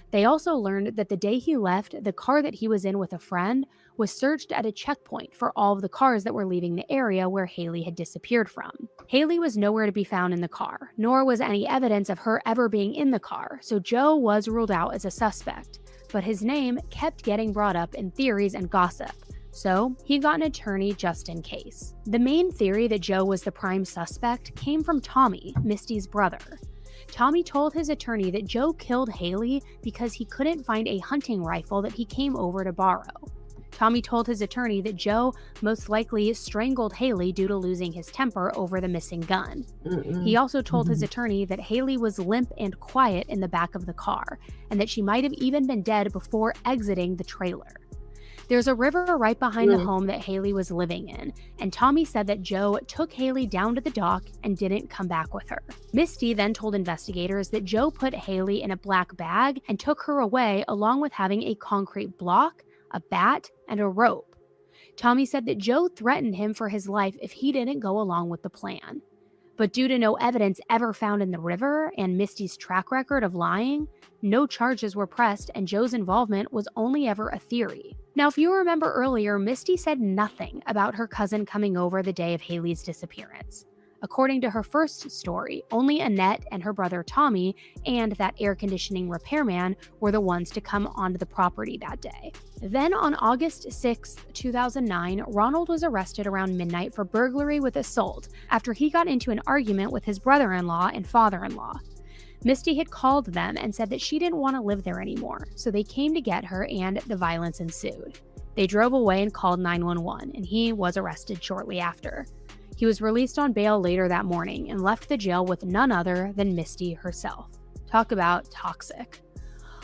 They also learned that the day he left, the car that he was in with a friend was searched at a checkpoint for all of the cars that were leaving the area where Haleigh had disappeared from. Haleigh was nowhere to be found in the car, nor was any evidence of her ever being in the car, so Joe was ruled out as a suspect. But his name kept getting brought up in theories and gossip, so he got an attorney just in case. The main theory that Joe was the prime suspect came from Tommy, Misty's brother. Tommy told his attorney that Joe killed Haleigh because he couldn't find a hunting rifle that he came over to borrow. Tommy told his attorney that Joe most likely strangled Haleigh due to losing his temper over the missing gun. He also told his attorney that Haleigh was limp and quiet in the back of the car, and that she might have even been dead before exiting the trailer. There's a river right behind the home that Haleigh was living in, and Tommy said that Joe took Haleigh down to the dock and didn't come back with her. Misty then told investigators that Joe put Haleigh in a black bag and took her away along with having a concrete block, a bat, and a rope. Tommy said that Joe threatened him for his life if he didn't go along with the plan. But due to no evidence ever found in the river and Misty's track record of lying, no charges were pressed and Joe's involvement was only ever a theory. Now, if you remember earlier, Misty said nothing about her cousin coming over the day of Haleigh's disappearance. According to her first story, only Annette and her brother Tommy and that air conditioning repairman were the ones to come onto the property that day. Then on August 6, 2009, Ronald was arrested around midnight for burglary with assault after he got into an argument with his brother-in-law and father-in-law. Misty had called them and said that she didn't want to live there anymore, so they came to get her and the violence ensued. They drove away and called 911, and he was arrested shortly after. He was released on bail later that morning and left the jail with none other than Misty herself. Talk about toxic.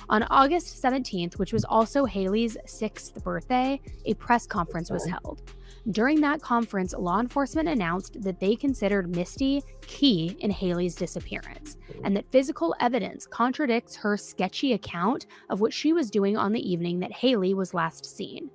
On August 17th, which was also Haleigh's 6th birthday, a press conference was held. During that conference, law enforcement announced that they considered Misty key in Haleigh's disappearance, and that physical evidence contradicts her sketchy account of what she was doing on the evening that Haleigh was last seen.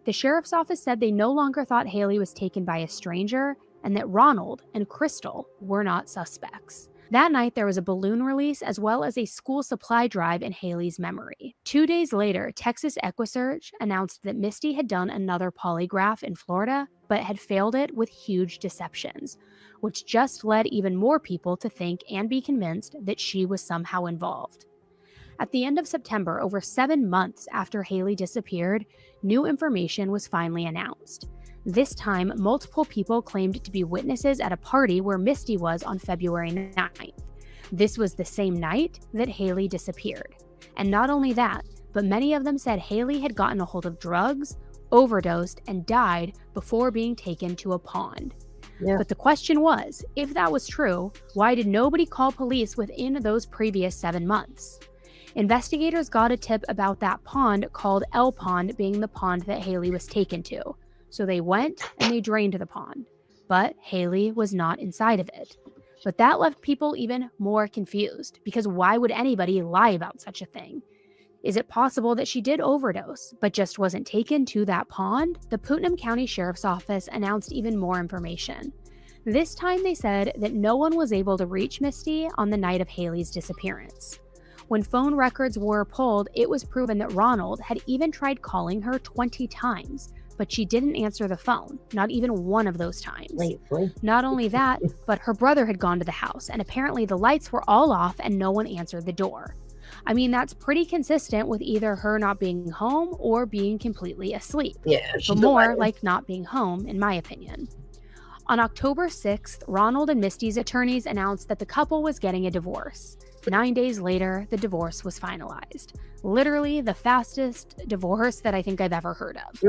The sheriff's office said they no longer thought Haleigh was taken by a stranger, and that Ronald and Crystal were not suspects. That night, there was a balloon release as well as a school supply drive in Haleigh's memory. 2 days later, Texas EquiSearch announced that Misty had done another polygraph in Florida, but had failed it with huge deceptions, which just led even more people to think and be convinced that she was somehow involved. At the end of September, over 7 months after Haleigh disappeared, new information was finally announced. This time, multiple people claimed to be witnesses at a party where Misty was on February 9th. This was the same night that Haleigh disappeared. And not only that, but many of them said Haleigh had gotten a hold of drugs, overdosed, and died before being taken to a pond. Yeah. But the question was, if that was true, why did nobody call police within those previous 7 months? Investigators got a tip about that pond called L Pond being the pond that Haleigh was taken to. So they went and they drained the pond, but Haleigh was not inside of it. But that left people even more confused, because why would anybody lie about such a thing? Is it possible that she did overdose, but just wasn't taken to that pond? The Putnam County Sheriff's Office announced even more information. This time they said that no one was able to reach Misty on the night of Haleigh's disappearance. When phone records were pulled, it was proven that Ronald had even tried calling her 20 times, but she didn't answer the phone, not even one of those times. Lately. Not only that, but her brother had gone to the house, and apparently the lights were all off and no one answered the door. I mean, that's pretty consistent with either her not being home or being completely asleep. Yeah, But more like not being home, in my opinion. On October 6th, Ronald and Misty's attorneys announced that the couple was getting a divorce. 9 days later, the divorce was finalized. Literally the fastest divorce that I think I've ever heard of.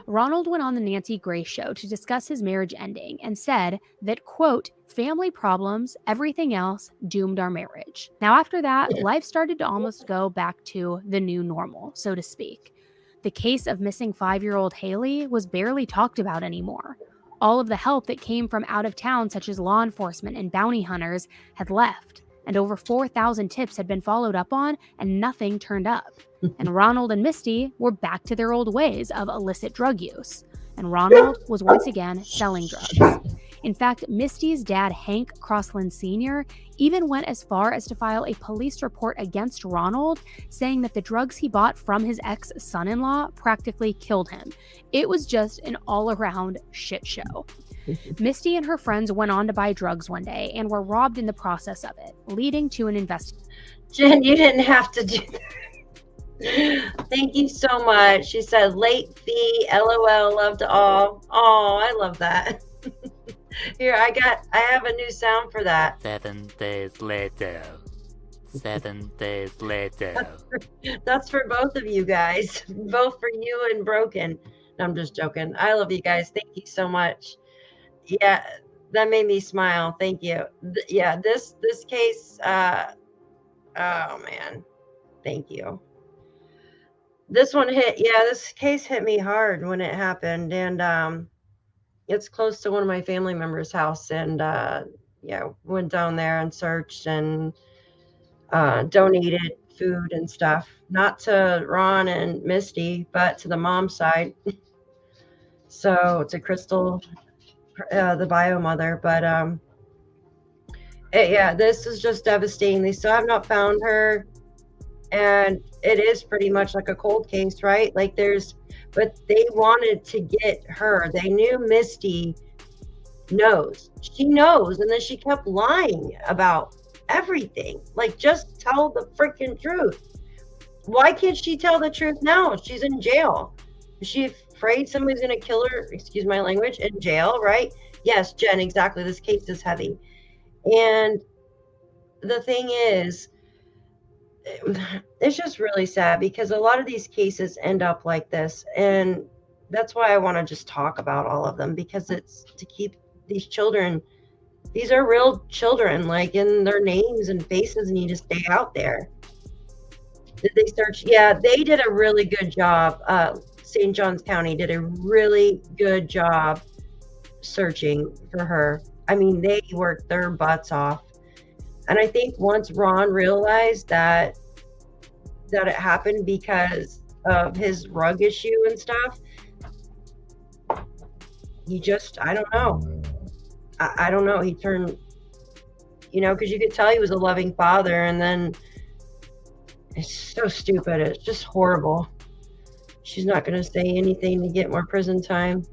Ronald went on the Nancy Grace show to discuss his marriage ending and said that, quote, family problems, everything else doomed our marriage. Now, after that, life started to almost go back to the new normal, so to speak. The case of missing 5-year-old Haleigh was barely talked about anymore. All of the help that came from out of town, such as law enforcement and bounty hunters, had left, and over 4,000 tips had been followed up on, and nothing turned up. And Ronald and Misty were back to their old ways of illicit drug use. And Ronald was once again selling drugs. In fact, Misty's dad, Hank Croslin Sr., even went as far as to file a police report against Ronald, saying that the drugs he bought from his ex-son-in-law practically killed him. It was just an all-around shit show. Misty and her friends went on to buy drugs one day and were robbed in the process of it, leading to an investigation. Jen, you didn't have to do that. Thank you so much. She said, late fee, LOL, love to all. Oh, I love that. Here, I have a new sound for that. 7 days later. 7 days later. That's for both of you guys. Both for you and Broken. No, I'm just joking. I love you guys. Thank you so much. Yeah, that made me smile. Thank you. Yeah, this case, oh man. Thank you. This one this case hit me hard when it happened, and it's close to one of my family members' house, and went down there and searched and donated food and stuff, not to Ron and Misty, but to the mom's side. So to Crystal, the bio mother. But this is just devastating. They still have not found her, and it is pretty much like a cold case, right? Like but they wanted to get her. They knew Misty knows. She knows, and then she kept lying about everything. Like, just tell the freaking truth. Why can't she tell the truth now? She's in jail. Is she afraid somebody's going to kill her, excuse my language, in jail, right? Yes, Jen, exactly. This case is heavy. And the thing is, it's just really sad because a lot of these cases end up like this. And that's why I want to just talk about all of them, because it's to keep these children, these are real children, like, in their names and faces need to stay out there. Did they search? Yeah, they did a really good job. St. Johns County did a really good job searching for her. I mean, they worked their butts off. And I think once Ron realized that it happened because of his drug issue and stuff, he just, I don't know. I don't know. He turned, because you could tell he was a loving father, and then it's so stupid. It's just horrible. She's not going to say anything to get more prison time.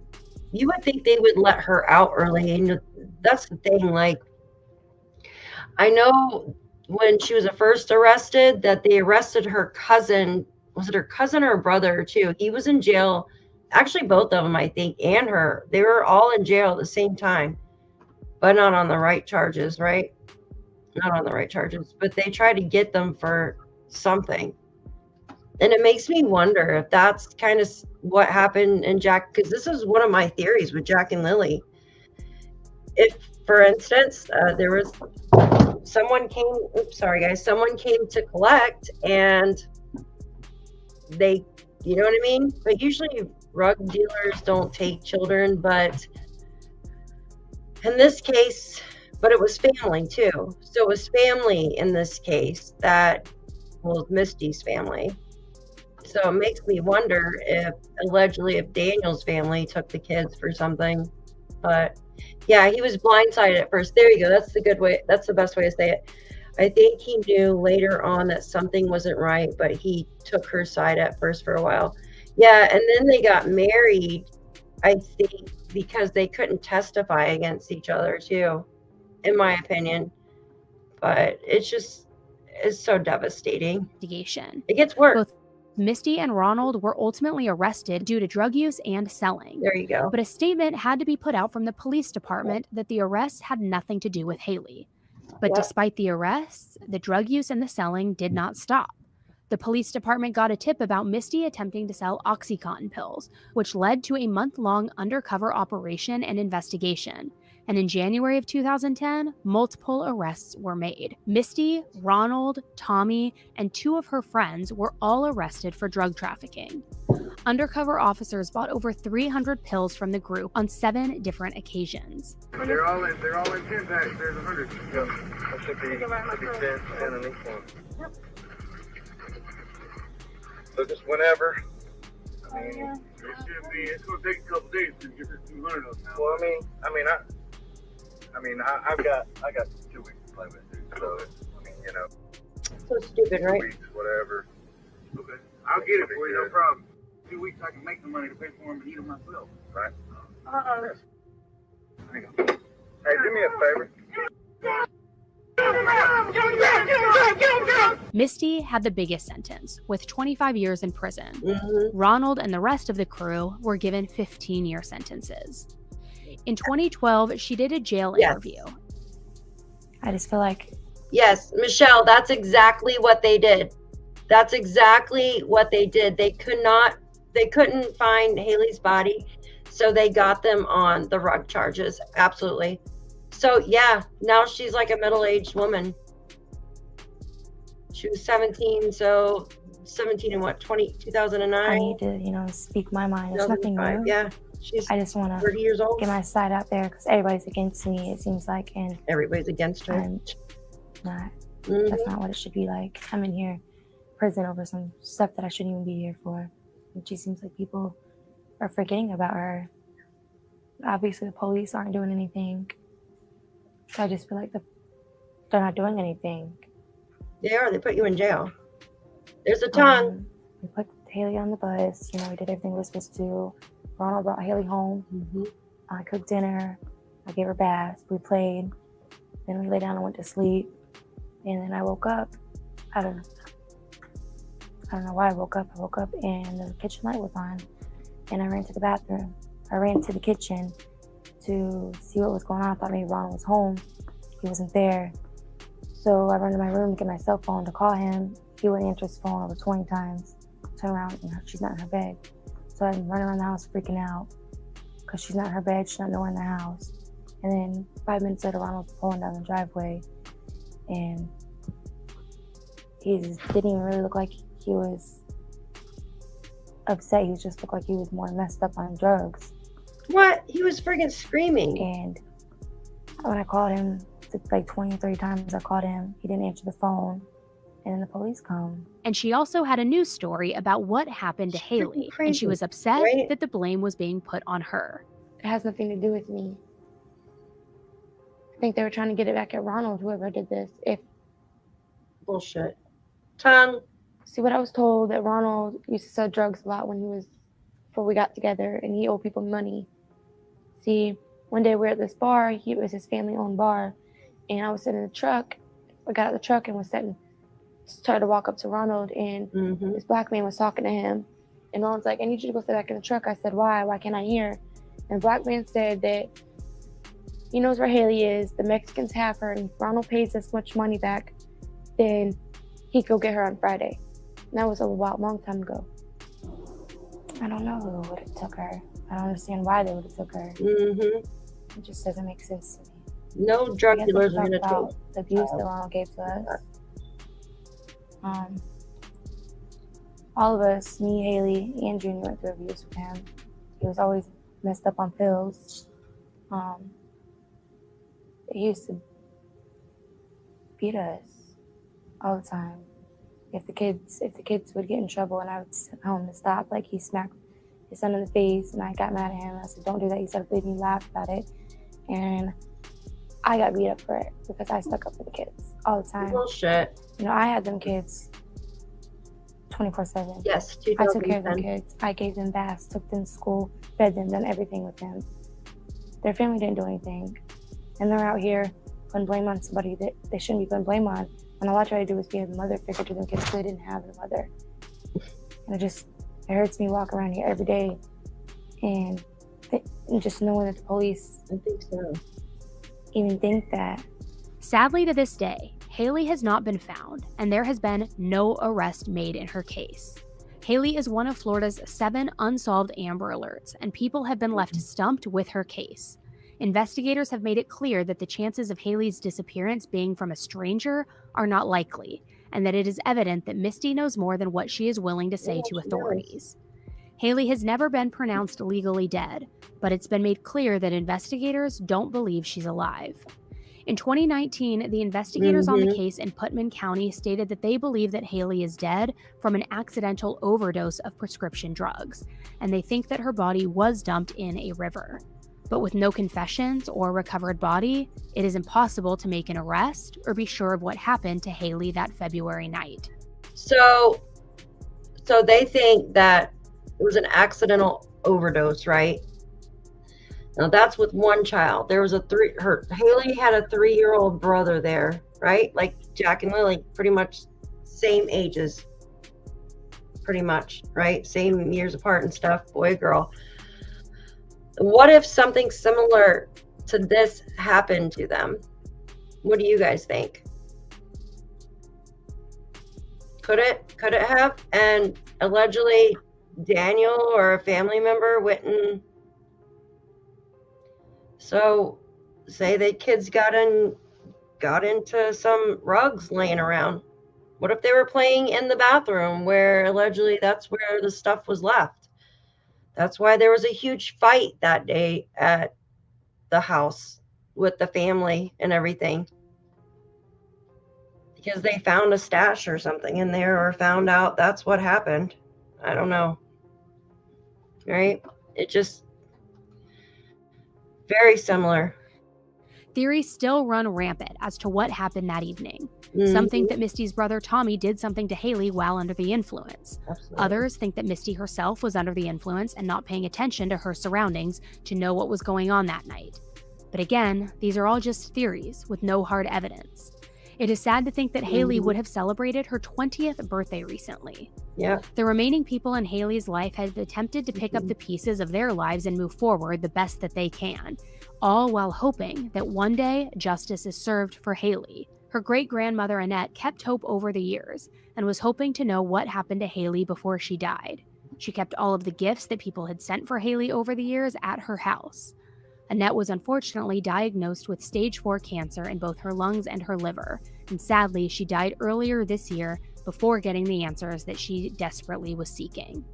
You would think they would let her out early. And that's the thing. Like, I know when she was first arrested that they arrested her cousin. Was it her cousin or her brother too? He was in jail. Actually, both of them, I think, and her. They were all in jail at the same time, but not on the right charges, right? Not on the right charges. But they tried to get them for something. And it makes me wonder if that's kind of what happened in Jack, because this is one of my theories with Jack and Lily. If, for instance, there was someone came to collect, and they, you know what I mean? But usually drug dealers don't take children, but in this case, but it was family too. So it was family in this case that was Misty's family. So it makes me wonder if Daniel's family took the kids for something. But yeah, he was blindsided at first. There you go. That's the good way. That's the best way to say it. I think he knew later on that something wasn't right, but he took her side at first for a while. Yeah, and then they got married, I think, because they couldn't testify against each other too, in my opinion. But it's so devastating. It gets worse. Both Misty and Ronald were ultimately arrested due to drug use and selling. There you go. But a statement had to be put out from the police department that the arrests had nothing to do with Haleigh. But Yep. despite the arrests, the drug use and the selling did not stop. The police department got a tip about Misty attempting to sell OxyContin pills, which led to a month-long undercover operation and investigation. And in January of 2010, multiple arrests were made. Misty, Ronald, Tommy, and 2 of her friends were all arrested for drug trafficking. Undercover officers bought over 300 pills from the group on 7 different occasions. They're all in 10 packs. There's 100. Yep. That should be 10 in each one. Yep. So just whenever. I mean, it's going to take a couple days to get this 200 of them now. Well, I've got 2 weeks to play with, dude. So, you know. So stupid, 2 right? weeks, whatever. Okay. I'll get it for you, no problem. 2 weeks I can make the money to pay for them and eat them myself. Right. There you go. Hey, do me a favor. Misty had the biggest sentence, with 25 years in prison. Mm-hmm. Ronald and the rest of the crew were given 15-year sentences. In 2012, she did a jail interview. I just feel like Yes, Michelle, that's exactly what they did. That's exactly what they did. They couldn't find Haleigh's body, so they got them on the rug charges. Absolutely. So yeah, now she's like a middle-aged woman. She was 17, so 17 in what, 2009? I need to, speak my mind. There's nothing new. Yeah, she's I just want 30 years old. get my side out there because everybody's against me, it seems like, and Everybody's against her. I'm not. Mhm. That's not what it should be like. I'm in here prison over some stuff that I shouldn't even be here for. And she seems like people are forgetting about her. Obviously, the police aren't doing anything. So I just feel like they're not doing anything. They are. They put you in jail. There's a ton. We put Haleigh on the bus. We did everything we were supposed to do. Ronald brought Haleigh home. Mm-hmm. I cooked dinner. I gave her baths. We played. Then we lay down and went to sleep. And then I woke up. I don't know why I woke up. I woke up and the kitchen light was on. And I ran to the bathroom. I ran to the kitchen to see what was going on. I thought maybe Ronald was home. He wasn't there. So I ran to my room to get my cell phone to call him. He wouldn't answer his phone over 20 times. Turn around and she's not in her bed. So I'm running around the house freaking out because she's not in her bed. She's not nowhere in the house. And then 5 minutes later, Ronald's pulling down the driveway. And he just didn't even really look like he was upset. He just looked like he was more messed up on drugs. What? He was friggin' screaming. And when I called him, like 20 or 30 times I called him, he didn't answer the phone. And then the police come. And she also had a news story about what happened to She's freaking Haleigh, and crazy, she was upset right? that the blame was being put on her. It has nothing to do with me. I think they were trying to get it back at Ronald, whoever did this. Bullshit. Tongue. See, what I was told that Ronald used to sell drugs a lot before we got together, and he owed people money. See, one day we were at this bar. It was his family-owned bar, and I was sitting in the truck. I got out of the truck and started to walk up to Ronald, and Mm-hmm. this black man was talking to him. And Ronald's like, I need you to go sit back in the truck. I said, why? Why can't I hear? And the black man said that he knows where Haleigh is. The Mexicans have her, and if Ronald pays this much money back, then he could go get her on Friday. And that was a long time ago. I don't know who would have took her. I don't understand why they would have took her. Mm-hmm. It just doesn't make sense to me. No drug I guess dealers we are talked going to about take. the abuse that Ronald gave to us. All of us, me, Haleigh, and Junior, went through abuse with him. He was always messed up on pills. He used to beat us all the time. If the kids would get in trouble and I would tell him to stop, like he smacked his son in the face and I got mad at him. I said, don't do that. He started bleeding, he laughed about it. And I got beat up for it because I stuck up for the kids all the time. Bullshit. I had them kids 24/7. Yes, I took care of them 2010. kids. I gave them baths, took them to school, fed them, done everything with them. Their family didn't do anything. And they're out here putting blame on somebody that they shouldn't be putting blame on. And all I try to do is be a mother figure to them kids because they didn't have a mother. And it hurts me walking around here every day and just knowing that the police I think so. even think that. Sadly, to this day, Haleigh has not been found, and there has been no arrest made in her case. Haleigh is one of Florida's 7 unsolved Amber Alerts, and people have been left stumped with her case. Investigators have made it clear that the chances of Haleigh's disappearance being from a stranger are not likely, and that it is evident that Misty knows more than what she is willing to say to authorities. Haleigh has never been pronounced legally dead, but it's been made clear that investigators don't believe she's alive. In 2019, the investigators on the case in Putnam County stated that they believe that Haleigh is dead from an accidental overdose of prescription drugs, and they think that her body was dumped in a river. But with no confessions or recovered body, it is impossible to make an arrest or be sure of what happened to Haleigh that February night. So they think that it was an accidental overdose, right? Now that's with one child. There was Haleigh had a 3-year-old brother there, right? Like Jack and Lily, pretty much same ages, pretty much, right? Same years apart and stuff, boy, girl. What if something similar to this happened to them? What do you guys think? Could it have? And allegedly Daniel or a family member went and say the kids got into some rugs laying around. What if they were playing in the bathroom where allegedly that's where the stuff was left? That's why there was a huge fight that day at the house with the family and everything. Because they found a stash or something in there, or found out that's what happened. I don't know. Right? It just very similar. Theories still run rampant as to what happened that evening. Some think that Misty's brother Tommy did something to Haleigh while under the influence. Absolutely. Others think that Misty herself was under the influence and not paying attention to her surroundings to know what was going on that night. But again, these are all just theories with no hard evidence. It is sad to think that Haleigh would have celebrated her 20th birthday recently. Yeah. The remaining people in Haleigh's life have attempted to pick up the pieces of their lives and move forward the best that they can, all while hoping that one day justice is served for Haleigh. Her great-grandmother Annette kept hope over the years and was hoping to know what happened to Haleigh before she died. She kept all of the gifts that people had sent for Haleigh over the years at her house. Annette was unfortunately diagnosed with stage 4 cancer in both her lungs and her liver, and sadly she died earlier this year before getting the answers that she desperately was seeking.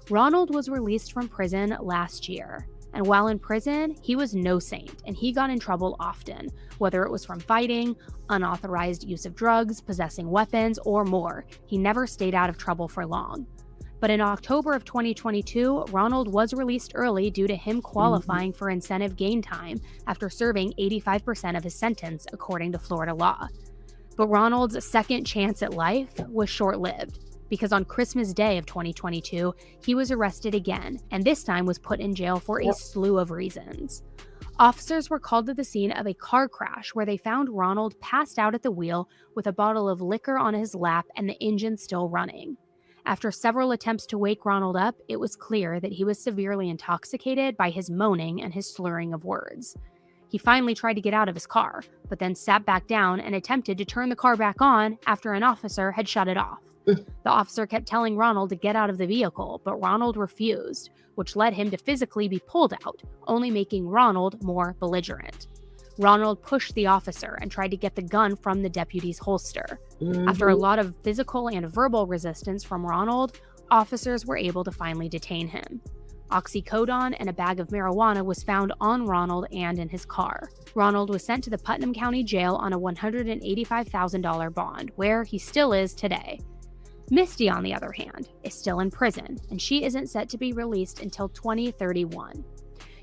Ronald was released from prison last year, and while in prison, he was no saint, and he got in trouble often, whether it was from fighting, unauthorized use of drugs, possessing weapons, or more. He never stayed out of trouble for long. But in October of 2022, Ronald was released early due to him qualifying for incentive gain time after serving 85% of his sentence, according to Florida law. But Ronald's second chance at life was short-lived, because on Christmas Day of 2022, he was arrested again, and this time was put in jail for a slew of reasons. Officers were called to the scene of a car crash where they found Ronald passed out at the wheel with a bottle of liquor on his lap and the engine still running. After several attempts to wake Ronald up, it was clear that he was severely intoxicated by his moaning and his slurring of words. He finally tried to get out of his car, but then sat back down and attempted to turn the car back on after an officer had shut it off. The officer kept telling Ronald to get out of the vehicle, but Ronald refused, which led him to physically be pulled out, only making Ronald more belligerent. Ronald pushed the officer and tried to get the gun from the deputy's holster. After a lot of physical and verbal resistance from Ronald, officers were able to finally detain him. Oxycodone and a bag of marijuana was found on Ronald and in his car. Ronald was sent to the Putnam County Jail on a $185,000 bond, where he still is today. Misty, on the other hand, is still in prison, and she isn't set to be released until 2031.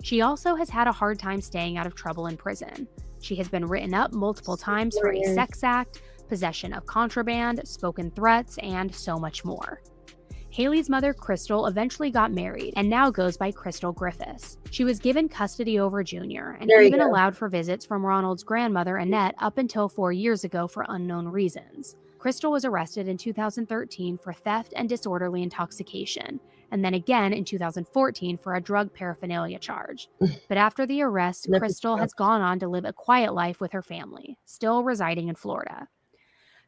She also has had a hard time staying out of trouble in prison. She has been written up multiple times for a sex act, possession of contraband, spoken threats, and so much more. Haleigh's mother, Crystal, eventually got married and now goes by Crystal Griffiths. She was given custody over Junior and even allowed for visits from Ronald's grandmother, Annette, up until 4 years ago for unknown reasons. Crystal was arrested in 2013 for theft and disorderly intoxication, and then again in 2014 for a drug paraphernalia charge. But after the arrest, Crystal has gone on to live a quiet life with her family, still residing in Florida.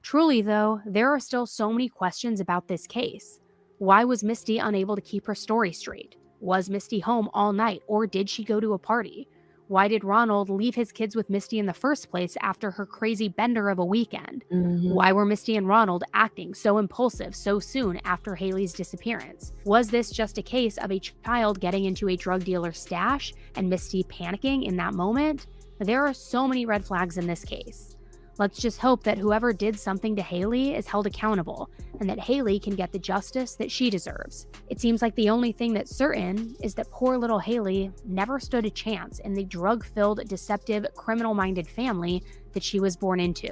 Truly, though, there are still so many questions about this case. Why was Misty unable to keep her story straight? Was Misty home all night, or did she go to a party? Why did Ronald leave his kids with Misty in the first place after her crazy bender of a weekend? Why were Misty and Ronald acting so impulsive so soon after Haleigh's disappearance? Was this just a case of a child getting into a drug dealer's stash and Misty panicking in that moment? There are so many red flags in this case. Let's just hope that whoever did something to Haleigh is held accountable and that Haleigh can get the justice that she deserves. It seems like the only thing that's certain is that poor little Haleigh never stood a chance in the drug-filled, deceptive, criminal-minded family that she was born into.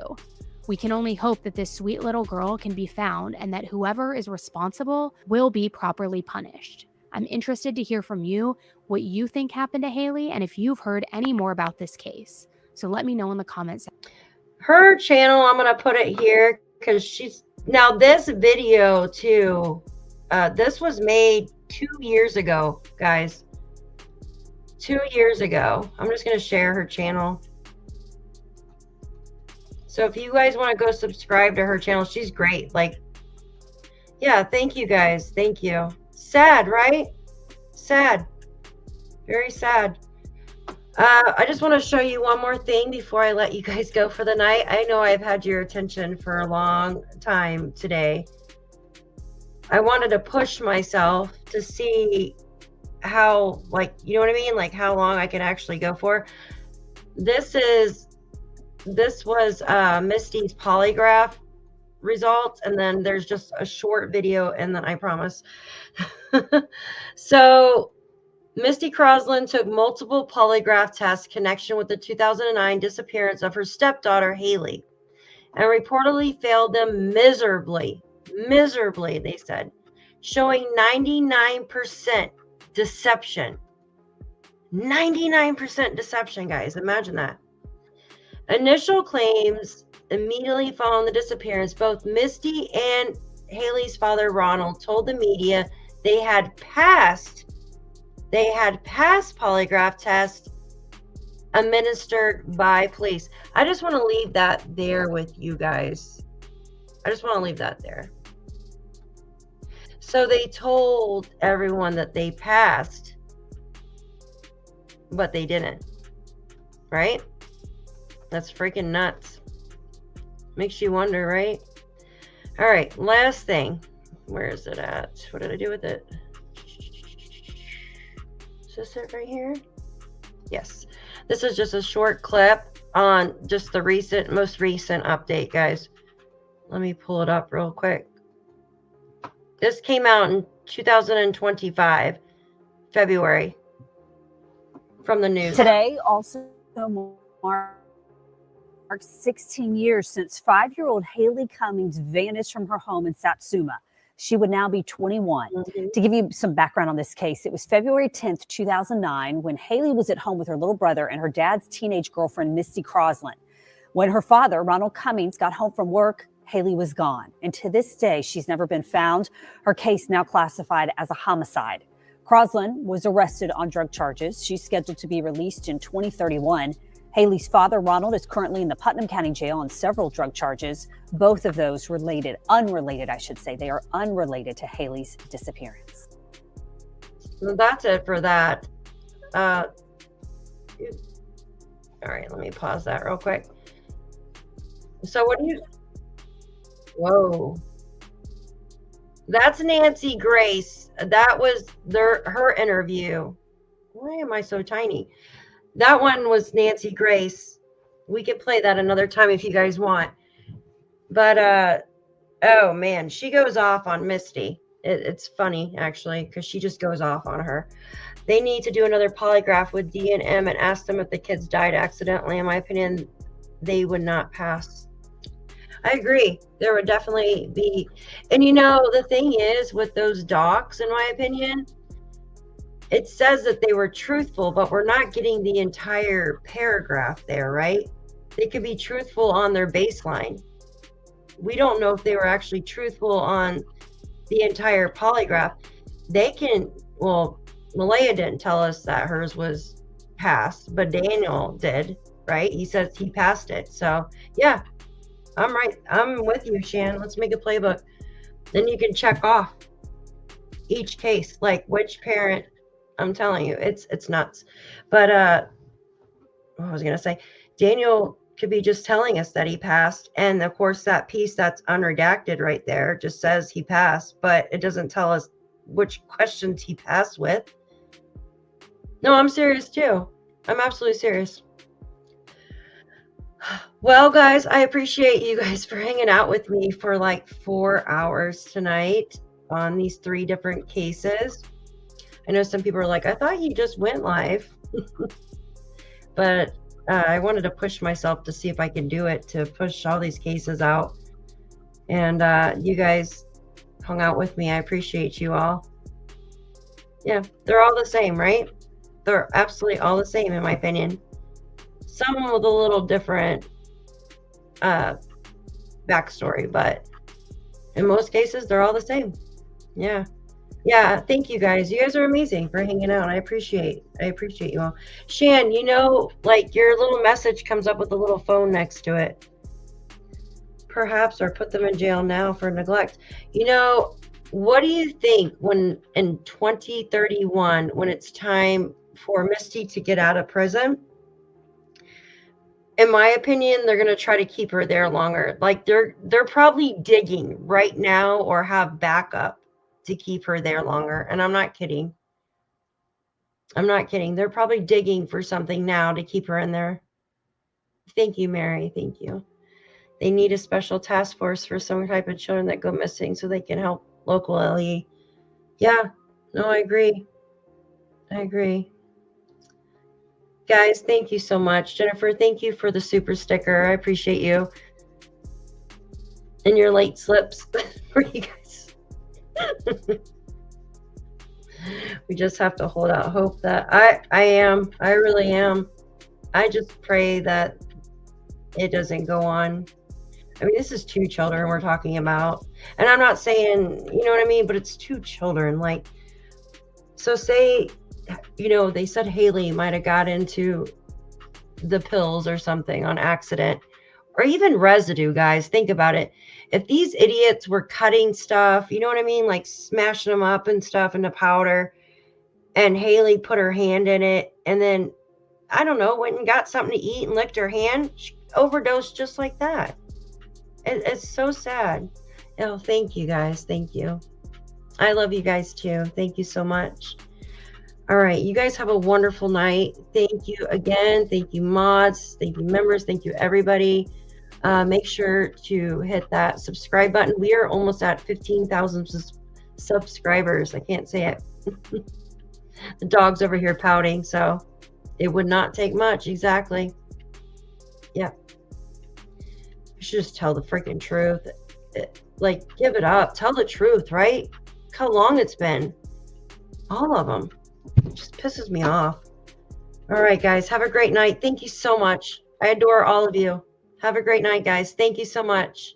We can only hope that this sweet little girl can be found and that whoever is responsible will be properly punished. I'm interested to hear from you what you think happened to Haleigh and if you've heard any more about this case. So let me know in the comments. Her channel, I'm going to put it here because she's now this video too. This was made 2 years ago, guys. 2 years ago. I'm just going to share her channel. So if you guys want to go subscribe to her channel, she's great. Like, yeah, thank you guys. Thank you. Sad, right? Sad. Very sad. I just want to show you one more thing before I let you guys go for the night. I know I've had your attention for a long time today. I wanted to push myself to see how, like, you know what I mean? Like how long I can actually go for. This was Misty's polygraph results, and then there's just a short video, and then I promise. So Misty Croslin took multiple polygraph tests in connection with the 2009 disappearance of her stepdaughter, Haleigh, and reportedly failed them miserably, they said, showing 99% deception. 99% deception, guys. Imagine that. Initial claims immediately following the disappearance, both Misty and Haleigh's father, Ronald, told the media they had passed polygraph tests administered by police. I just want to leave that there with you guys. I just want to leave that there. So they told everyone that they passed, but they didn't. Right? That's freaking nuts. Makes you wonder, right? All right, last thing. Where is it at? What did I do with it? Is this it right here? Yes. This is just a short clip on just the most recent update, guys. Let me pull it up real quick. This came out in 2025, February, from the news. Today also marks 16 years since 5-year-old Haleigh Cummings vanished from her home in Satsuma. She would now be 21. To give you some background on this case, it was February 10th, 2009, when Haleigh was at home with her little brother and her dad's teenage girlfriend, Misty Croslin. When her father, Ronald Cummings, got home from work, Haleigh was gone. And to this day, she's never been found. Her case now classified as a homicide. Croslin was arrested on drug charges. She's scheduled to be released in 2031. Haleigh's father, Ronald, is currently in the Putnam County Jail on several drug charges. Both of those unrelated, I should say. They are unrelated to Haleigh's disappearance. Well, that's it for that. All right, let me pause that real quick. So what do you... Whoa. That's Nancy Grace. That was her interview. Why am I so tiny? That one was Nancy Grace. We could play that another time if you guys want. But, oh man, she goes off on Misty. It's funny, actually, because she just goes off on her. They need to do another polygraph with D&M and ask them if the kids died accidentally. In my opinion, they would not pass. I agree. There would definitely be. And you know, the thing is with those docs, in my opinion, it says that they were truthful, but we're not getting the entire paragraph there, right? They could be truthful on their baseline. We don't know if they were actually truthful on the entire polygraph. they can, well, Malaya didn't tell us that hers was passed, but Daniel did, right? He says he passed it. So yeah, I'm right. I'm with you, Shan. Let's make a playbook. Then you can check off each case, like which parent. I'm telling you, it's nuts. But what was I gonna say? Daniel could be just telling us that he passed, and of course that piece that's unredacted right there just says he passed, but it doesn't tell us which questions he passed with. No, I'm serious too. I'm absolutely serious. Well, guys, I appreciate you guys for hanging out with me for like 4 hours tonight on these 3 different cases. I know some people are like, I thought you just went live. But I wanted to push myself to see if I can do it, to push all these cases out. And you guys hung out with me. I appreciate you all. Yeah, they're all the same, right? They're absolutely all the same, in my opinion. Some with a little different backstory, but in most cases, they're all the same. Yeah. Yeah, thank you guys. You guys are amazing for hanging out. I appreciate you all. Shan, you know, like your little message comes up with a little phone next to it. Perhaps, or put them in jail now for neglect. You know, what do you think when in 2031, when it's time for Misty to get out of prison? In my opinion, they're going to try to keep her there longer. Like they're probably digging right now or have backup to keep her there longer. And I'm not kidding. I'm not kidding. They're probably digging for something now to keep her in there. Thank you, Mary. Thank you. They need a special task force for some type of children that go missing so they can help local LE. Yeah, no, I agree. I agree. Guys, thank you so much. Jennifer, thank you for the super sticker. I appreciate you. And your late slips for you guys. We just have to hold out hope that I really am. I just pray that it doesn't go on. I mean, this is 2 children we're talking about. And I'm not saying, you know what I mean, but it's 2 children. Like, so say, you know, they said Haleigh might have got into the pills or something on accident, or even residue, guys. Think about it. If these idiots were cutting stuff, you know what I mean? Like smashing them up and stuff into powder, and Haleigh put her hand in it, and then, I don't know, went and got something to eat and licked her hand, she overdosed just like that. It's so sad. Oh, thank you guys. Thank you. I love you guys too. Thank you so much. All right. You guys have a wonderful night. Thank you again. Thank you, mods. Thank you, members. Thank you, everybody. Make sure to hit that subscribe button. We are almost at 15,000 subscribers. I can't say it. The dog's over here pouting, so it would not take much. Exactly. Yeah. You should just tell the freaking truth. Like, give it up. Tell the truth, right? Look how long it's been. All of them. It just pisses me off. All right, guys. Have a great night. Thank you so much. I adore all of you. Have a great night, guys. Thank you so much.